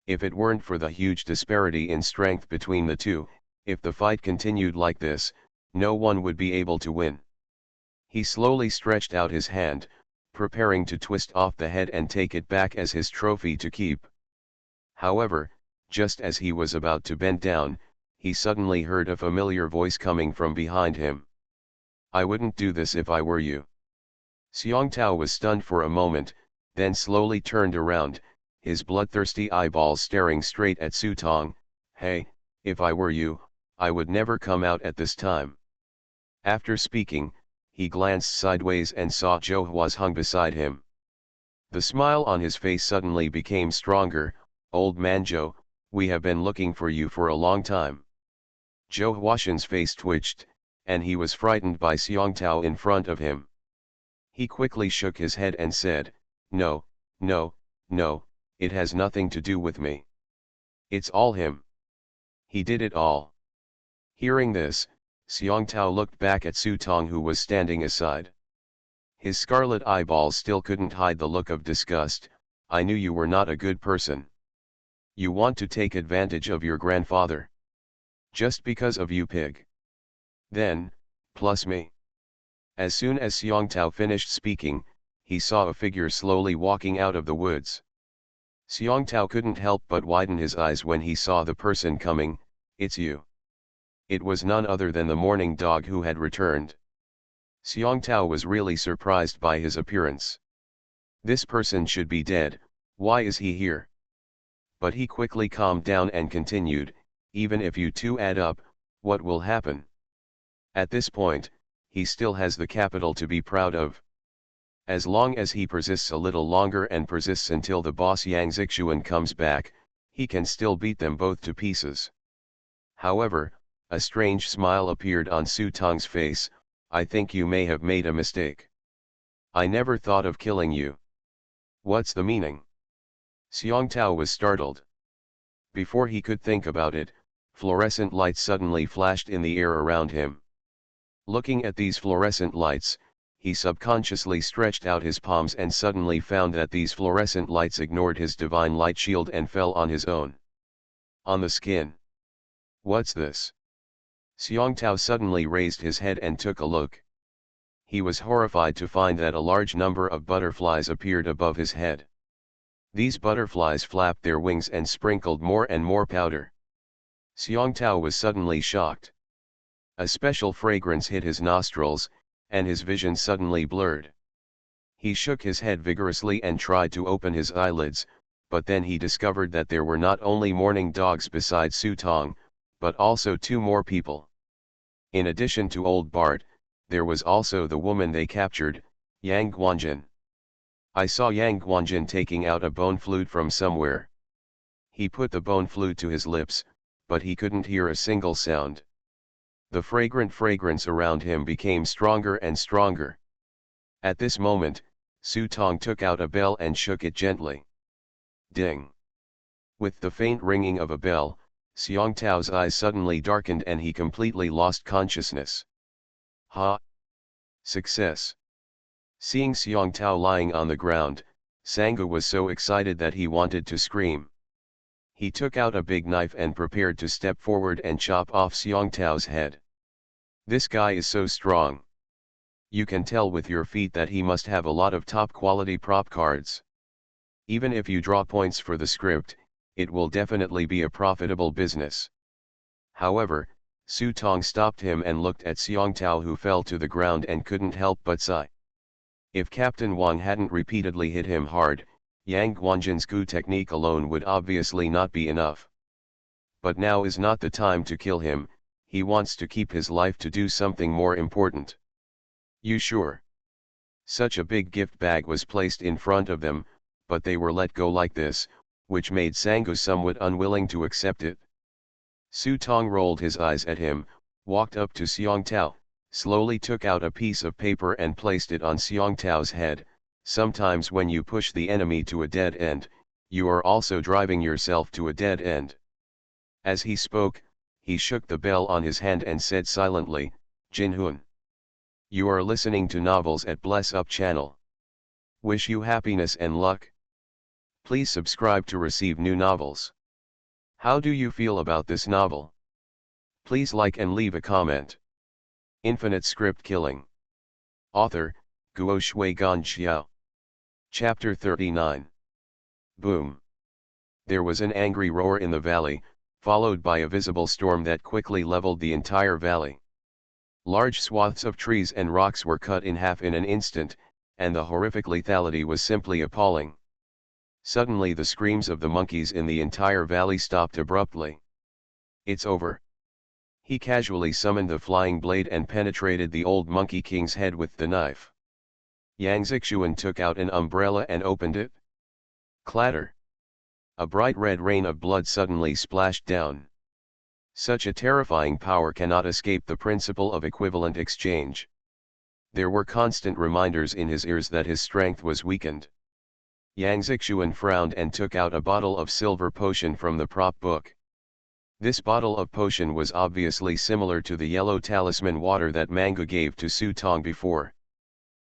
If it weren't for the huge disparity in strength between the two, if the fight continued like this, no one would be able to win. He slowly stretched out his hand, preparing to twist off the head and take it back as his trophy to keep. However, just as he was about to bend down, he suddenly heard a familiar voice coming from behind him. "I wouldn't do this if I were you." Xiong Tao was stunned for a moment, then slowly turned around, his bloodthirsty eyeballs staring straight at Su Tong. "Hey, if I were you, I would never come out at this time." After speaking, he glanced sideways and saw Zhou Huaz hung beside him. The smile on his face suddenly became stronger. "Old man Zhou, we have been looking for you for a long time." Zhou Huashan's face twitched, and he was frightened by Xiong Tao in front of him. He quickly shook his head and said, "No, no, no, it has nothing to do with me. It's all him. He did it all." Hearing this, Xiong Tao looked back at Su Tong, who was standing aside. His scarlet eyeballs still couldn't hide the look of disgust. "I knew you were not a good person. You want to take advantage of your grandfather. Just because of you, pig. Then, plus me." As soon as Xiong Tao finished speaking, he saw a figure slowly walking out of the woods. Xiong Tao couldn't help but widen his eyes when he saw the person coming. "It's you." It was none other than the mourning dog who had returned. Xiong Tao was really surprised by his appearance. This person should be dead, why is he here? But he quickly calmed down and continued, "Even if you two add up, what will happen? At this point, he still has the capital to be proud of. As long as he persists a little longer and persists until the boss Yang Zixuan comes back, he can still beat them both to pieces." However, a strange smile appeared on Su Tong's face. "I think you may have made a mistake. I never thought of killing you." "What's the meaning?" Xiong Tao was startled. Before he could think about it, fluorescent lights suddenly flashed in the air around him. Looking at these fluorescent lights, he subconsciously stretched out his palms and suddenly found that these fluorescent lights ignored his divine light shield and fell on his own. On the skin. "What's this?" Xiong Tao suddenly raised his head and took a look. He was horrified to find that a large number of butterflies appeared above his head. These butterflies flapped their wings and sprinkled more and more powder. Xiong Tao was suddenly shocked. A special fragrance hit his nostrils, and his vision suddenly blurred. He shook his head vigorously and tried to open his eyelids, but then he discovered that there were not only mourning dogs beside Su Tong, but also 2 more people. In addition to old Bart, there was also the woman they captured, Yang Guanjin. "I saw Yang Guanjin taking out a bone flute from somewhere. He put the bone flute to his lips, but he couldn't hear a single sound. The fragrant fragrance around him became stronger and stronger. At this moment, Su Tong took out a bell and shook it gently. Ding! With the faint ringing of a bell, Xiong Tao's eyes suddenly darkened and he completely lost consciousness. Ha! Success! Seeing Xiong Tao lying on the ground, Sangha was so excited that he wanted to scream. He took out a big knife and prepared to step forward and chop off Xiong Tao's head. This guy is so strong. You can tell with your feet that he must have a lot of top quality prop cards. Even if you draw points for the script, it will definitely be a profitable business. However, Su Tong stopped him and looked at Xiong Tao, who fell to the ground and couldn't help but sigh. If Captain Wang hadn't repeatedly hit him hard, Yang Guanjin's Gu technique alone would obviously not be enough. But now is not the time to kill him, he wants to keep his life to do something more important. You sure? Such a big gift bag was placed in front of them, but they were let go like this, which made Sangha somewhat unwilling to accept it. Su Tong rolled his eyes at him, walked up to Xiong Tao, slowly took out a piece of paper and placed it on Xiong Tao's head. Sometimes when you push the enemy to a dead end, you are also driving yourself to a dead end. As he spoke, he shook the bell on his hand and said silently, Jin Hun. You are listening to novels at Bless Up channel. Wish you happiness and luck. Please subscribe to receive new novels. How do you feel about this novel? Please like and leave a comment. Infinite Script Killing. Author, Guo Shui Gan Xiao. Chapter 39. Boom. There was an angry roar in the valley, followed by a visible storm that quickly leveled the entire valley. Large swaths of trees and rocks were cut in half in an instant, and the horrific lethality was simply appalling. Suddenly the screams of the monkeys in the entire valley stopped abruptly. It's over. He casually summoned the flying blade and penetrated the old monkey king's head with the knife. Yang Zixuan took out an umbrella and opened it. Clatter! A bright red rain of blood suddenly splashed down. Such a terrifying power cannot escape the principle of equivalent exchange. There were constant reminders in his ears that his strength was weakened. Yang Zixuan frowned and took out a bottle of silver potion from the prop book. This bottle of potion was obviously similar to the yellow talisman water that Manga gave to Su Tong before.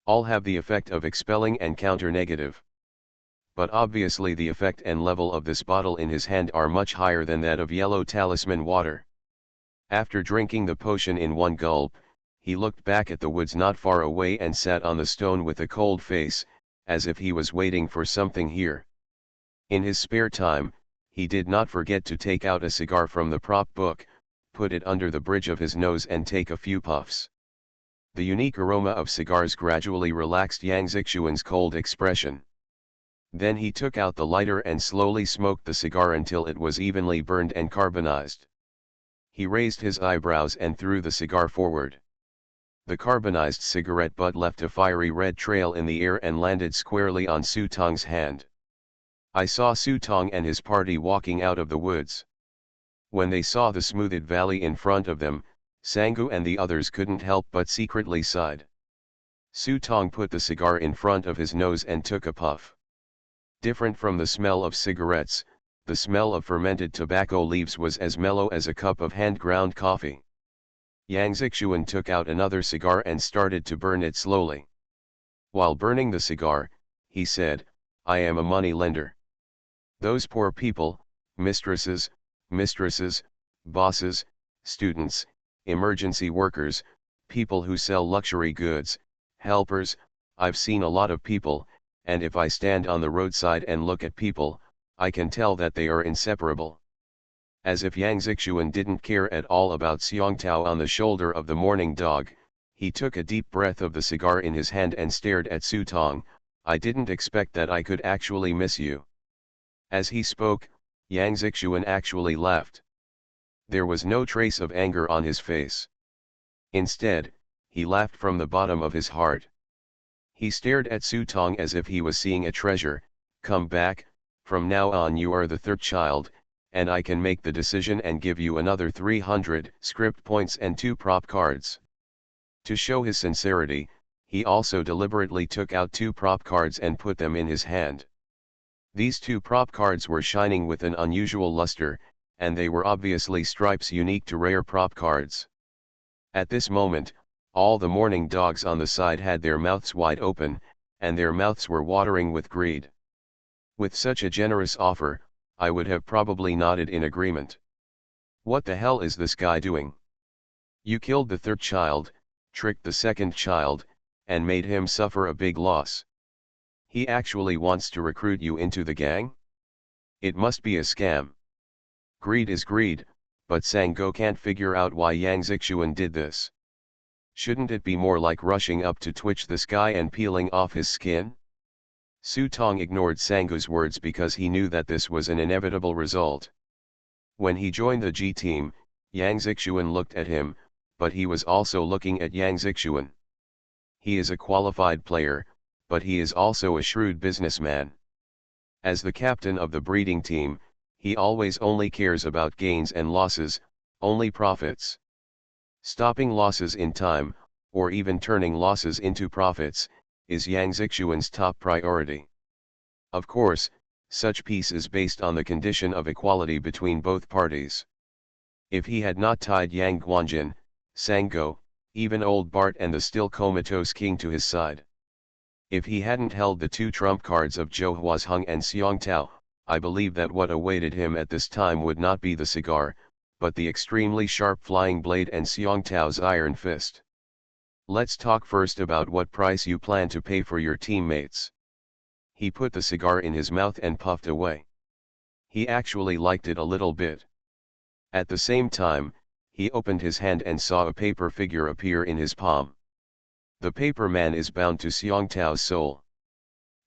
All have the effect of expelling and counter negative. But obviously the effect and level of this bottle in his hand are much higher than that of yellow talisman water. After drinking the potion in one gulp, he looked back at the woods not far away and sat on the stone with a cold face, as if he was waiting for something here. In his spare time, he did not forget to take out a cigar from the prop book, put it under the bridge of his nose and take a few puffs. The unique aroma of cigars gradually relaxed Yang Zixuan's cold expression. Then he took out the lighter and slowly smoked the cigar until it was evenly burned and carbonized. He raised his eyebrows and threw the cigar forward. The carbonized cigarette butt left a fiery red trail in the air and landed squarely on Su Tong's hand. I saw Su Tong and his party walking out of the woods. When they saw the smoothed valley in front of them, Sangu and the others couldn't help but secretly sighed. Su Tong put the cigar in front of his nose and took a puff. Different from the smell of cigarettes, the smell of fermented tobacco leaves was as mellow as a cup of hand-ground coffee. Yang Zixuan took out another cigar and started to burn it slowly. While burning the cigar, he said, I am a money lender. Those poor people, mistresses, bosses, students, emergency workers, people who sell luxury goods, helpers, I've seen a lot of people, and if I stand on the roadside and look at people, I can tell that they are inseparable. As if Yang Zixuan didn't care at all about Xiong Tao on the shoulder of the mourning dog, he took a deep breath of the cigar in his hand and stared at Su Tong. I didn't expect that I could actually miss you. As he spoke, Yang Zixuan actually laughed. There was no trace of anger on his face. Instead, he laughed from the bottom of his heart. He stared at Su Tong as if he was seeing a treasure. Come back, From now on you are the third child, and I can make the decision and give you another 300 script points and 2 prop cards. To show his sincerity, he also deliberately took out 2 prop cards and put them in his hand. These 2 prop cards were shining with an unusual luster, and they were obviously stripes unique to rare prop cards. At this moment, all the mourning dogs on the side had their mouths wide open, and their mouths were watering with greed. With such a generous offer, I would have probably nodded in agreement. What the hell is this guy doing? You killed the third child, tricked the second child, and made him suffer a big loss. He actually wants to recruit you into the gang? It must be a scam. Greed is greed, but Sang-go can't figure out why Yang Zixuan did this. Shouldn't it be more like rushing up to twitch this guy and peeling off his skin? Su Tong ignored Sang-go's words because he knew that this was an inevitable result. When he joined the G team, Yang Zixuan looked at him, but he was also looking at Yang Zixuan. He is a qualified player, but he is also a shrewd businessman. As the captain of the breeding team, he always only cares about gains and losses, only profits. Stopping losses in time, or even turning losses into profits, is Yang Zixuan's top priority. Of course, such peace is based on the condition of equality between both parties. If he had not tied Yang Guanjin, Sang-go, even old Bart and the still comatose king to his side. If he hadn't held the 2 trump cards of Zhou Huazheng and Xiong Tao, I believe that what awaited him at this time would not be the cigar, but the extremely sharp flying blade and Xiong Tao's iron fist. Let's talk first about what price you plan to pay for your teammates. He put the cigar in his mouth and puffed away. He actually liked it a little bit. At the same time, he opened his hand and saw a paper figure appear in his palm. The paper man is bound to Xiong Tao's soul.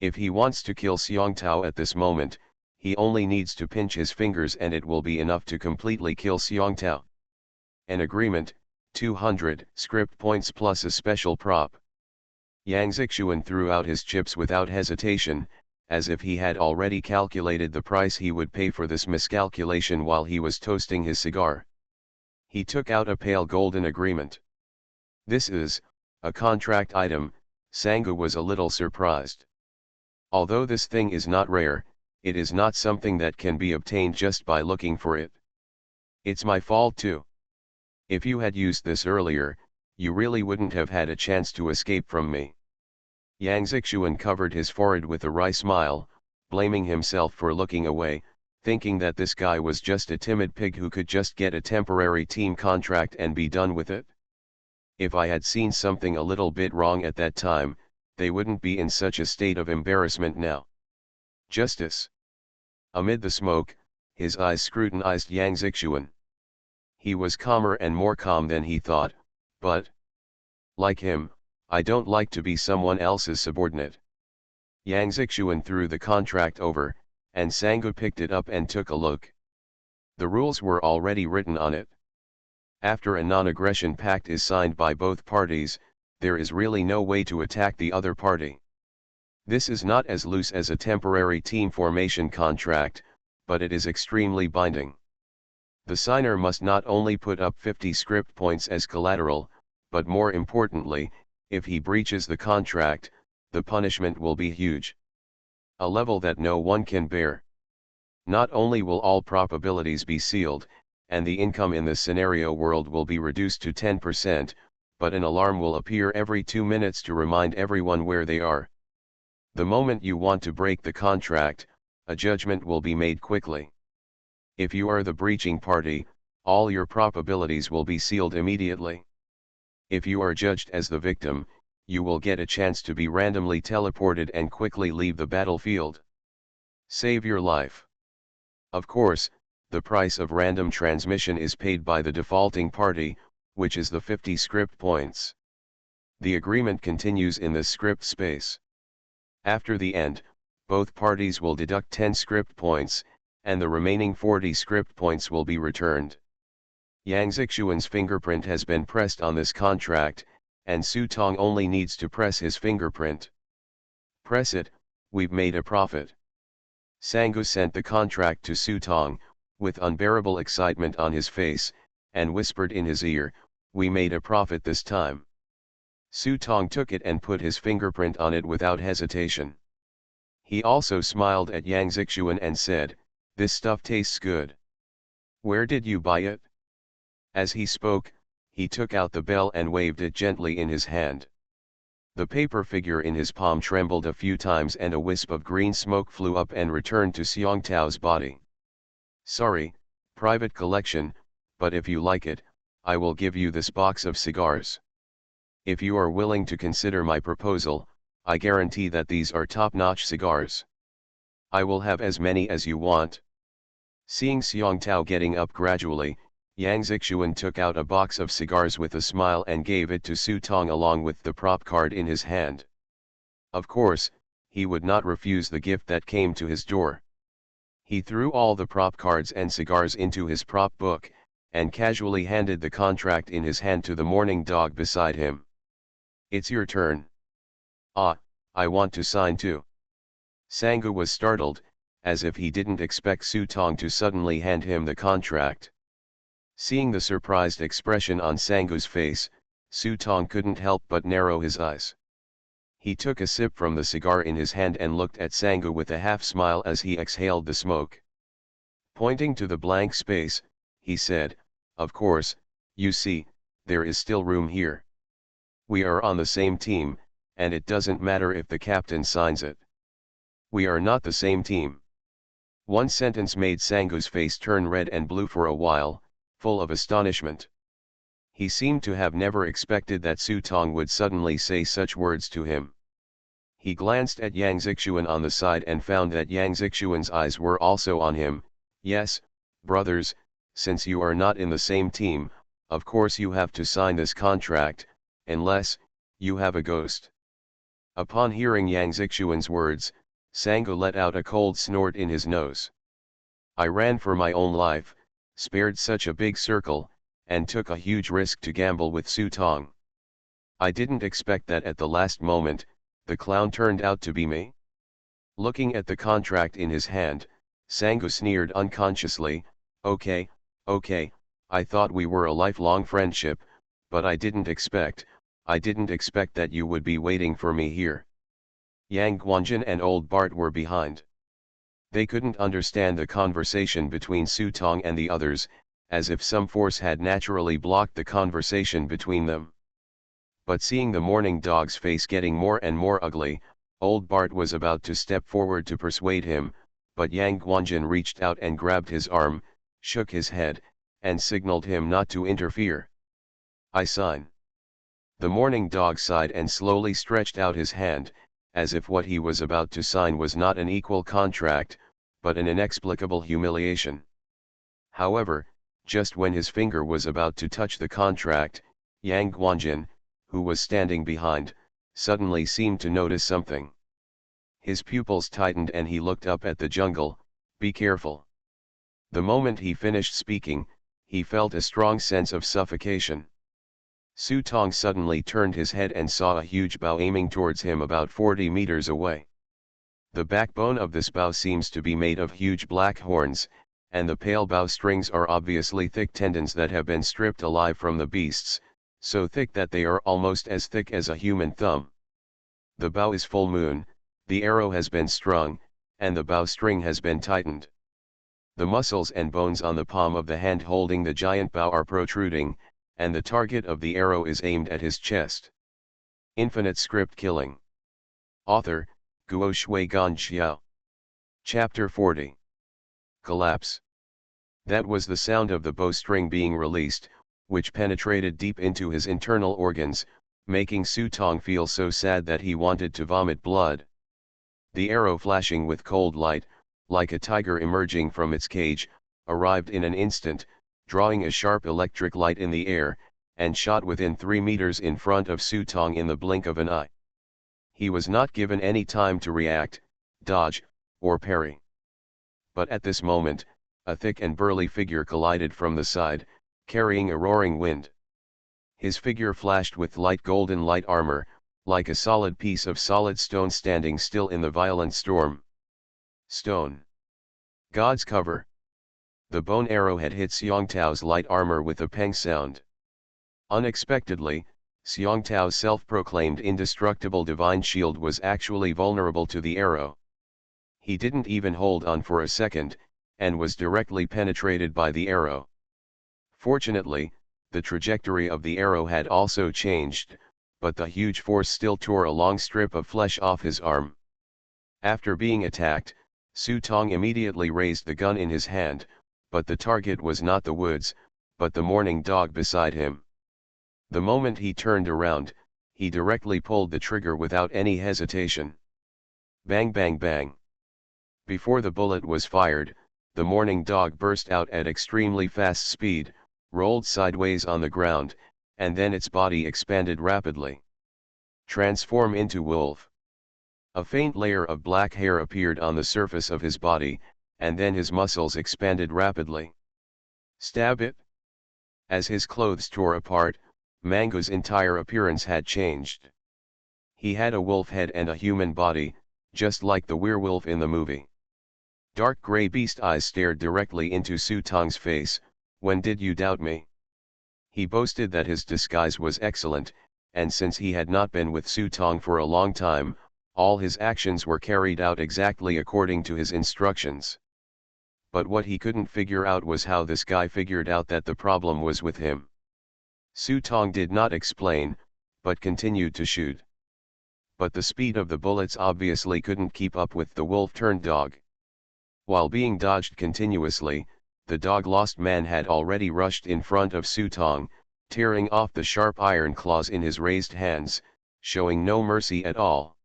If he wants to kill Xiong Tao at this moment, he only needs to pinch his fingers and it will be enough to completely kill Xiong Tao. An agreement, 200 script points plus a special prop. Yang Zixuan threw out his chips without hesitation, as if he had already calculated the price he would pay for this miscalculation while he was toasting his cigar. He took out a pale golden agreement. This is a contract item. Sang-go was a little surprised. Although this thing is not rare, it is not something that can be obtained just by looking for it. It's my fault too. If you had used this earlier, you really wouldn't have had a chance to escape from me. Yang Zixuan covered his forehead with a wry smile, blaming himself for looking away, thinking that this guy was just a timid pig who could just get a temporary team contract and be done with it. If I had seen something a little bit wrong at that time, they wouldn't be in such a state of embarrassment now. Justice. Amid the smoke, his eyes scrutinized Yang Zixuan. He was calmer and more calm than he thought, but, like him, I don't like to be someone else's subordinate. Yang Zixuan threw the contract over, and Sang-go picked it up and took a look. The rules were already written on it. After a non-aggression pact is signed by both parties, there is really no way to attack the other party. This is not as loose as a temporary team formation contract, but it is extremely binding. The signer must not only put up 50 script points as collateral, but more importantly, if he breaches the contract, the punishment will be huge. A level that no one can bear. Not only will all probabilities be sealed, and the income in the scenario world will be reduced to 10%, but an alarm will appear every 2 minutes to remind everyone where they are. The moment you want to break the contract, a judgment will be made quickly. If you are the breaching party, all your probabilities will be sealed immediately. If you are judged as the victim, you will get a chance to be randomly teleported and quickly leave the battlefield. Save your life. Of course, the price of random transmission is paid by the defaulting party, which is the 50 script points. The agreement continues in the script space. After the end, both parties will deduct 10 script points, and the remaining 40 script points will be returned. Yang Zixuan's fingerprint has been pressed on this contract, and Su Tong only needs to press his fingerprint. Press it, we've made a profit. Sangu sent the contract to Su Tong, with unbearable excitement on his face, and whispered in his ear, "We made a profit this time." Su Tong took it and put his fingerprint on it without hesitation. He also smiled at Yang Zixuan and said, "This stuff tastes good. Where did you buy it?" As he spoke, he took out the bell and waved it gently in his hand. The paper figure in his palm trembled a few times and a wisp of green smoke flew up and returned to Xiong Tao's body. "Sorry, private collection, but if you like it, I will give you this box of cigars. If you are willing to consider my proposal, I guarantee that these are top-notch cigars. I will have as many as you want." Seeing Xiong Tao getting up gradually, Yang Zixuan took out a box of cigars with a smile and gave it to Su Tong along with the prop card in his hand. Of course, he would not refuse the gift that came to his door. He threw all the prop cards and cigars into his prop book, and casually handed the contract in his hand to the mourning dog beside him. "It's your turn." "Ah, I want to sign too." Sangu was startled, as if he didn't expect Su Tong to suddenly hand him the contract. Seeing the surprised expression on Sangu's face, Su Tong couldn't help but narrow his eyes. He took a sip from the cigar in his hand and looked at Sangu with a half-smile as he exhaled the smoke. Pointing to the blank space, he said, "Of course, you see, there is still room here. We are on the same team, and it doesn't matter if the captain signs it." "We are not the same team." One sentence made Sangu's face turn red and blue for a while, full of astonishment. He seemed to have never expected that Su Tong would suddenly say such words to him. He glanced at Yang Zixuan on the side and found that Yang Zixuan's eyes were also on him. "Yes, brothers, since you are not in the same team, of course you have to sign this contract, unless you have a ghost." Upon hearing Yang Zixuan's words, Sangu let out a cold snort in his nose. "I ran for my own life, spared such a big circle, and took a huge risk to gamble with Su Tong. I didn't expect that at the last moment, the clown turned out to be me." Looking at the contract in his hand, Sangu sneered unconsciously, Okay, I thought we were a lifelong friendship, but I didn't expect that you would be waiting for me here." Yang Guanjin and old Bart were behind. They couldn't understand the conversation between Su Tong and the others, as if some force had naturally blocked the conversation between them. But seeing the mourning dog's face getting more and more ugly, old Bart was about to step forward to persuade him, but Yang Guanjin reached out and grabbed his arm, shook his head, and signaled him not to interfere. "I sign." The mourning dog sighed and slowly stretched out his hand, as if what he was about to sign was not an equal contract, but an inexplicable humiliation. However, just when his finger was about to touch the contract, Yang Guanjin, who was standing behind, suddenly seemed to notice something. His pupils tightened and he looked up at the jungle. "Be careful." The moment he finished speaking, he felt a strong sense of suffocation. Su Tong suddenly turned his head and saw a huge bow aiming towards him about 40 meters away. The backbone of this bow seems to be made of huge black horns, and the pale bow strings are obviously thick tendons that have been stripped alive from the beasts, so thick that they are almost as thick as a human thumb. The bow is full moon, the arrow has been strung, and the bow string has been tightened. The muscles and bones on the palm of the hand holding the giant bow are protruding, and the target of the arrow is aimed at his chest. Infinite Script Killing. Author, Guo Shui Gan Xiao. Chapter 40. Collapse. That was the sound of the bowstring being released, which penetrated deep into his internal organs, making Su Tong feel so sad that he wanted to vomit blood. The arrow, flashing with cold light, like a tiger emerging from its cage, arrived in an instant, drawing a sharp electric light in the air, and shot within 3 meters in front of Su Tong in the blink of an eye. He was not given any time to react, dodge, or parry. But at this moment, a thick and burly figure collided from the side, carrying a roaring wind. His figure flashed with light golden light armor, like a solid piece of solid stone standing still in the violent storm. Stone. God's cover. The bone arrow had hit Xiong Tao's light armor with a peng sound. Unexpectedly, Xiong Tao's self-proclaimed indestructible divine shield was actually vulnerable to the arrow. He didn't even hold on for a second, and was directly penetrated by the arrow. Fortunately, the trajectory of the arrow had also changed, but the huge force still tore a long strip of flesh off his arm. After being attacked, Su Tong immediately raised the gun in his hand, but the target was not the woods, but the mourning dog beside him. The moment he turned around, he directly pulled the trigger without any hesitation. Bang bang bang. Before the bullet was fired, the mourning dog burst out at extremely fast speed, rolled sideways on the ground, and then its body expanded rapidly. Transform into wolf. A faint layer of black hair appeared on the surface of his body, and then his muscles expanded rapidly. Stab it. As his clothes tore apart, Mango's entire appearance had changed. He had a wolf head and a human body, just like the werewolf in the movie. Dark gray beast eyes stared directly into Su Tong's face. When did you doubt me? He boasted that his disguise was excellent, and since he had not been with Su Tong for a long time, all his actions were carried out exactly according to his instructions. But what he couldn't figure out was how this guy figured out that the problem was with him. Su Tong did not explain, but continued to shoot. But the speed of the bullets obviously couldn't keep up with the wolf-turned-dog. While being dodged continuously, the dog-lost man had already rushed in front of Su Tong, tearing off the sharp iron claws in his raised hands, showing no mercy at all.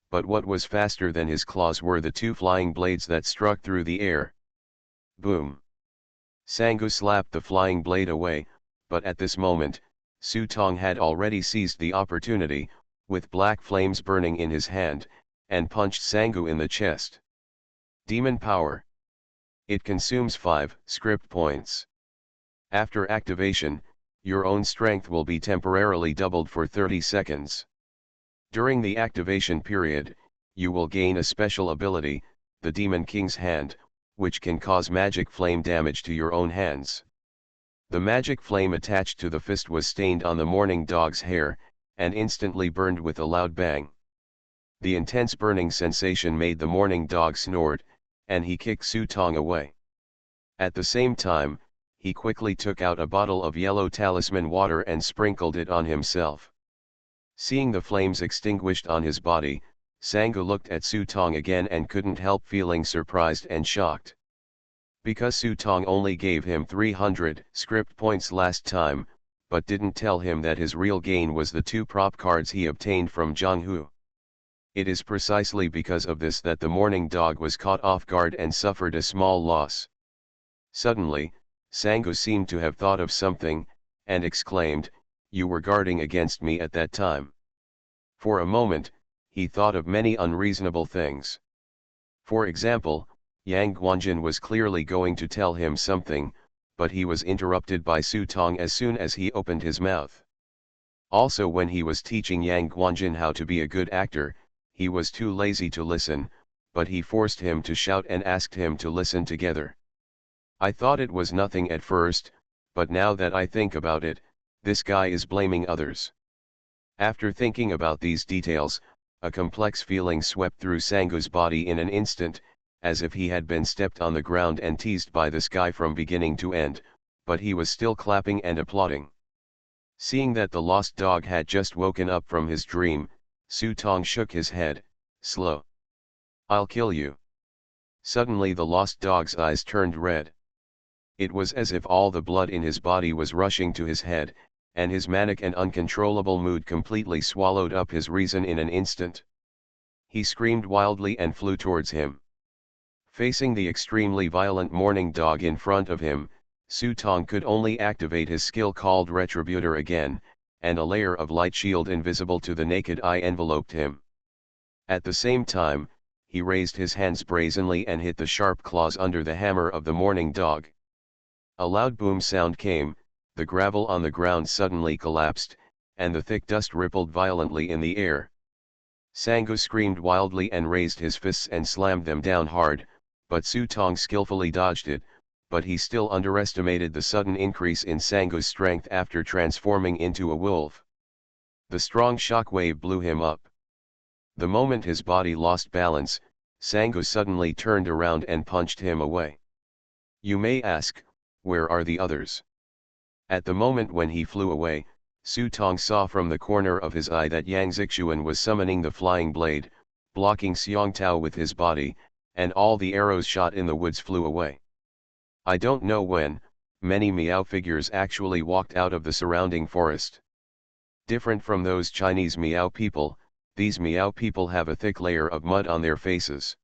But what was faster than his claws were the two flying blades that struck through the air. Boom! Sangu slapped the flying blade away, but at this moment, Su Tong had already seized the opportunity, with black flames burning in his hand, and punched Sangu in the chest. Demon Power. It consumes 5 script points. After activation, your own strength will be temporarily doubled for 30 seconds. During the activation period, you will gain a special ability, the Demon King's Hand, which can cause magic flame damage to your own hands. The magic flame attached to the fist was stained on the mourning dog's hair, and instantly burned with a loud bang. The intense burning sensation made the mourning dog snort, and he kicked Su Tong away. At the same time, he quickly took out a bottle of yellow talisman water and sprinkled it on himself. Seeing the flames extinguished on his body, Sangu looked at Su Tong again and couldn't help feeling surprised and shocked. Because Su Tong only gave him 300 script points last time, but didn't tell him that his real gain was the 2 prop cards he obtained from Zhang Hu. It is precisely because of this that the mourning dog was caught off guard and suffered a small loss. Suddenly, Sangu seemed to have thought of something, and exclaimed, "You were guarding against me at that time." For a moment, he thought of many unreasonable things. For example, Yang Guanjin was clearly going to tell him something, but he was interrupted by Su Tong as soon as he opened his mouth. Also, when he was teaching Yang Guanjin how to be a good actor, he was too lazy to listen, but he forced him to shout and asked him to listen together. I thought it was nothing at first, but now that I think about it, this guy is blaming others. After thinking about these details, a complex feeling swept through Sangu's body in an instant, as if he had been stepped on the ground and teased by this guy from beginning to end, but he was still clapping and applauding. Seeing that the lost dog had just woken up from his dream, Su Tong shook his head. "Slow. I'll kill you." Suddenly the lost dog's eyes turned red. It was as if all the blood in his body was rushing to his head, and his manic and uncontrollable mood completely swallowed up his reason in an instant. He screamed wildly and flew towards him. Facing the extremely violent mourning dog in front of him, Su Tong could only activate his skill called Retributor again, and a layer of light shield invisible to the naked eye enveloped him. At the same time, he raised his hands brazenly and hit the sharp claws under the hammer of the mourning dog. A loud boom sound came, the gravel on the ground suddenly collapsed, and the thick dust rippled violently in the air. Sangu screamed wildly and raised his fists and slammed them down hard, but Su Tong skillfully dodged it, but he still underestimated the sudden increase in Sango's strength after transforming into a wolf. The strong shockwave blew him up. The moment his body lost balance, Sango suddenly turned around and punched him away. You may ask, where are the others? At the moment when he flew away, Su Tong saw from the corner of his eye that Yang Zixuan was summoning the flying blade, blocking Xiong Tao with his body, and all the arrows shot in the woods flew away. I don't know when, many Miao figures actually walked out of the surrounding forest. Different from those Chinese Miao people, these Miao people have a thick layer of mud on their faces.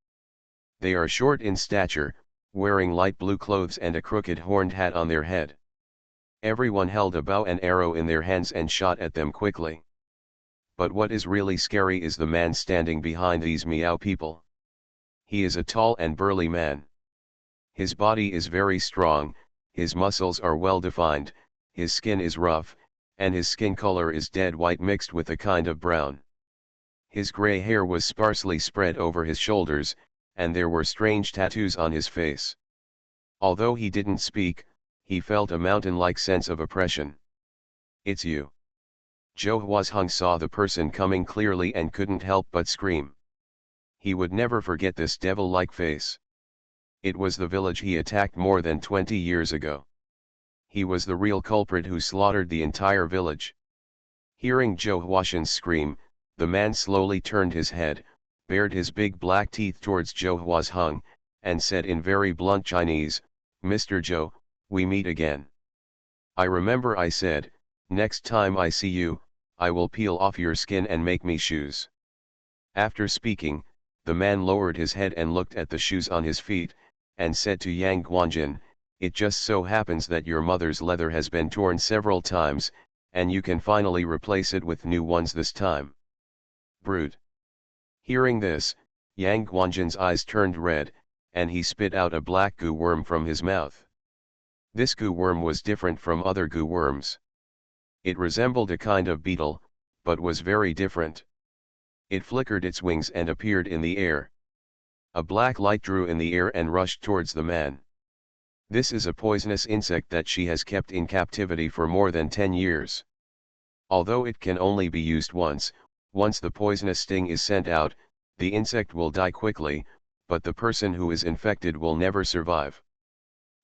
They are short in stature, wearing light blue clothes and a crooked horned hat on their head. Everyone held a bow and arrow in their hands and shot at them quickly. But what is really scary is the man standing behind these Miao people. He is a tall and burly man. His body is very strong, his muscles are well defined, his skin is rough, and his skin color is dead white mixed with a kind of brown. His gray hair was sparsely spread over his shoulders, and there were strange tattoos on his face. Although he didn't speak, he felt a mountain-like sense of oppression. It's you. Zhou Huazheng saw the person coming clearly and couldn't help but scream. He would never forget this devil-like face. It was the village he attacked more than 20 years ago. He was the real culprit who slaughtered the entire village. Hearing Zhou Huazhen's scream, the man slowly turned his head, bared his big black teeth towards Zhou Huazheng, and said in very blunt Chinese, "Mr. Zhou, we meet again. I remember I said, next time I see you, I will peel off your skin and make me shoes." After speaking, the man lowered his head and looked at the shoes on his feet, and said to Yang Guanjin, "It just so happens that your mother's leather has been torn several times, and you can finally replace it with new ones this time." Brute. Hearing this, Yang Guanjin's eyes turned red, and he spit out a black goo worm from his mouth. This goo worm was different from other goo worms. It resembled a kind of beetle, but was very different. It flickered its wings and appeared in the air. A black light drew in the air and rushed towards the man. This is a poisonous insect that she has kept in captivity for more than 10 years. Although it can only be used once the poisonous sting is sent out, the insect will die quickly, but the person who is infected will never survive.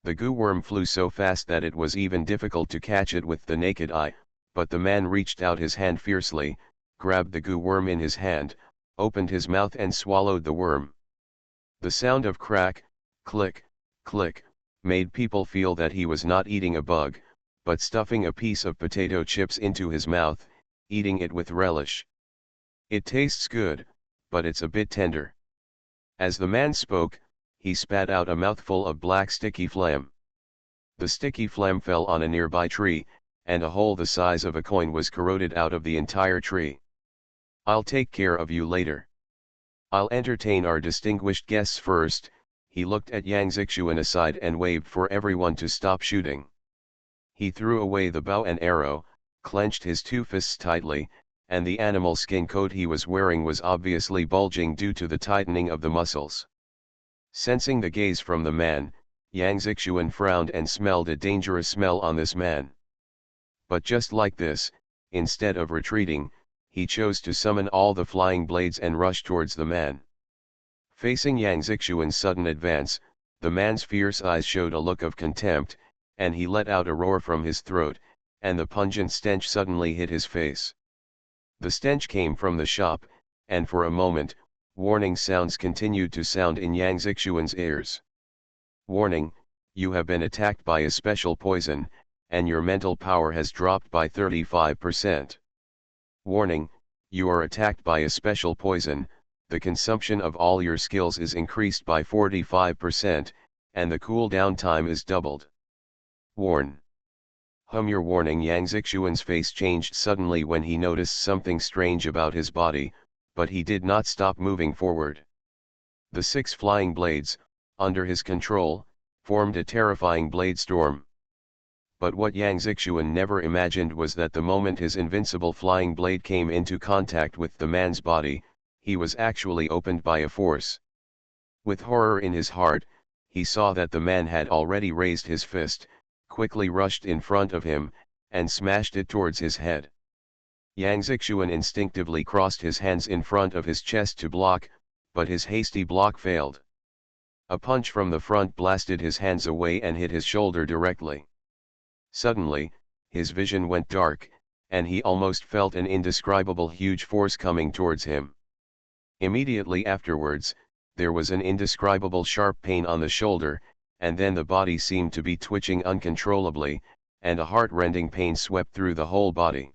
The goo worm flew so fast that it was even difficult to catch it with the naked eye, but the man reached out his hand fiercely, grabbed the goo worm in his hand, opened his mouth and swallowed the worm. The sound of crack, click, click, made people feel that he was not eating a bug, but stuffing a piece of potato chips into his mouth, eating it with relish. It tastes good, but it's a bit tender. As the man spoke, he spat out a mouthful of black sticky phlegm. The sticky phlegm fell on a nearby tree, and a hole the size of a coin was corroded out of the entire tree. "I'll take care of you later. I'll entertain our distinguished guests first." He looked at Yang Zixuan aside and waved for everyone to stop shooting. He threw away the bow and arrow, clenched his two fists tightly, and the animal skin coat he was wearing was obviously bulging due to the tightening of the muscles. Sensing the gaze from the man, Yang Zixuan frowned and smelled a dangerous smell on this man. But just like this, instead of retreating, he chose to summon all the flying blades and rush towards the man. Facing Yang Zixuan's sudden advance, the man's fierce eyes showed a look of contempt, and he let out a roar from his throat, and the pungent stench suddenly hit his face. The stench came from the shop, and for a moment, warning sounds continued to sound in Yang Zixuan's ears. "Warning, you have been attacked by a special poison, and your mental power has dropped by 35%. Warning, you are attacked by a special poison, the consumption of all your skills is increased by 45%, and the cooldown time is doubled. Warn." Your warning. Yang Zixuan's face changed suddenly when he noticed something strange about his body, but he did not stop moving forward. The 6 flying blades, under his control, formed a terrifying blade storm. But what Yang Zixuan never imagined was that the moment his invincible flying blade came into contact with the man's body, he was actually opened by a force. With horror in his heart, he saw that the man had already raised his fist, quickly rushed in front of him, and smashed it towards his head. Yang Zixuan instinctively crossed his hands in front of his chest to block, but his hasty block failed. A punch from the front blasted his hands away and hit his shoulder directly. Suddenly, his vision went dark, and he almost felt an indescribable huge force coming towards him. Immediately afterwards, there was an indescribable sharp pain on the shoulder, and then the body seemed to be twitching uncontrollably, and a heart-rending pain swept through the whole body.